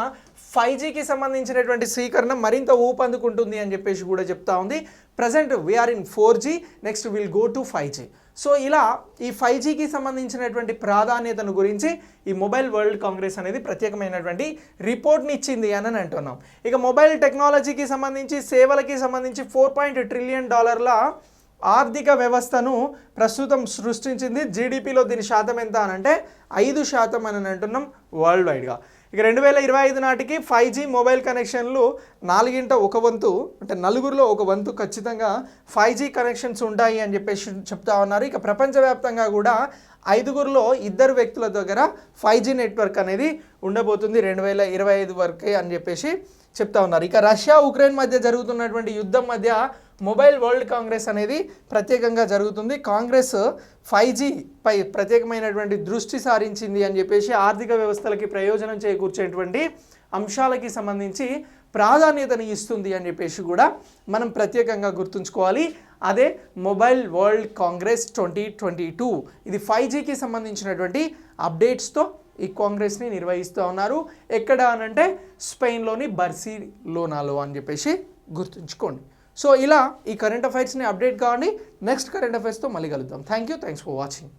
S1: 5Gకి సంబంధించినటువంటి స్వీకరణ మరింత ఊపందుకుంటుంది అని చెప్పేసి కూడా చెప్తా ఉంది. Present we are 4G, next will go to 5G. సో ఇలా ఈ 5Gకి సంబంధించినటువంటి ప్రాధాన్యతను గురించి ఈ మొబైల్ వరల్డ్ కాంగ్రెస్ అనేది ప్రత్యేకమైనటువంటి రిపోర్ట్ని ఇచ్చింది అని అంటున్నాం. ఇక మొబైల్ టెక్నాలజీకి సంబంధించి సేవలకి సంబంధించి $4 ట్రిలియన్ ఆర్థిక వ్యవస్థను ప్రస్తుతం సృష్టించింది. జీడిపిలో దీని శాతం ఎంత అని అంటే 5% అని అంటున్నాం వరల్డ్ వైడ్గా. ఇక 2025 నాటికి 5G మొబైల్ కనెక్షన్లు 1/4 వంతు, అంటే 4గురిలో 1 వంతు ఖచ్చితంగా 5G కనెక్షన్స్ ఉంటాయి అని చెప్పేసి చెప్తా ఉన్నారు. ఇక ప్రపంచవ్యాప్తంగా కూడా 5గురిలో 2 వ్యక్తుల దగ్గర 5G నెట్వర్క్ అనేది ఉండబోతుంది 2025 వరకే అని చెప్పేసి చెప్తా ఉన్నారు. ఇక రష్యా ఉక్రెయిన్ మధ్య జరుగుతున్నటువంటి యుద్ధం మధ్య మొబైల్ వరల్డ్ కాంగ్రెస్ అనేది ప్రత్యేకంగా జరుగుతుంది. కాంగ్రెస్ 5G పై ప్రత్యేకమైనటువంటి దృష్టి సారించింది అని చెప్పేసి ఆర్థిక వ్యవస్థలకి ప్రయోజనం చేకూర్చేటువంటి అంశాలకి సంబంధించి ప్రాధాన్యతను ఇస్తుంది అని చెప్పేసి కూడా మనం ప్రత్యేకంగా గుర్తుంచుకోవాలి. అదే మొబైల్ వరల్డ్ కాంగ్రెస్ 2022. ఇది 5Gకి సంబంధించినటువంటి అప్డేట్స్తో ఈ కాంగ్రెస్ని నిర్వహిస్తూ ఉన్నారు. ఎక్కడ అనంటే స్పెయిన్లోని బార్సిలోనాలో అని చెప్పేసి గుర్తుంచుకోండి. సో ఇలా ఈ కరెంట్ అఫైర్స్ని అప్డేట్ కావండి. నెక్స్ట్ కరెంట్ అఫైర్స్తో మళ్ళీ కలుద్దాం. Thanks for watching.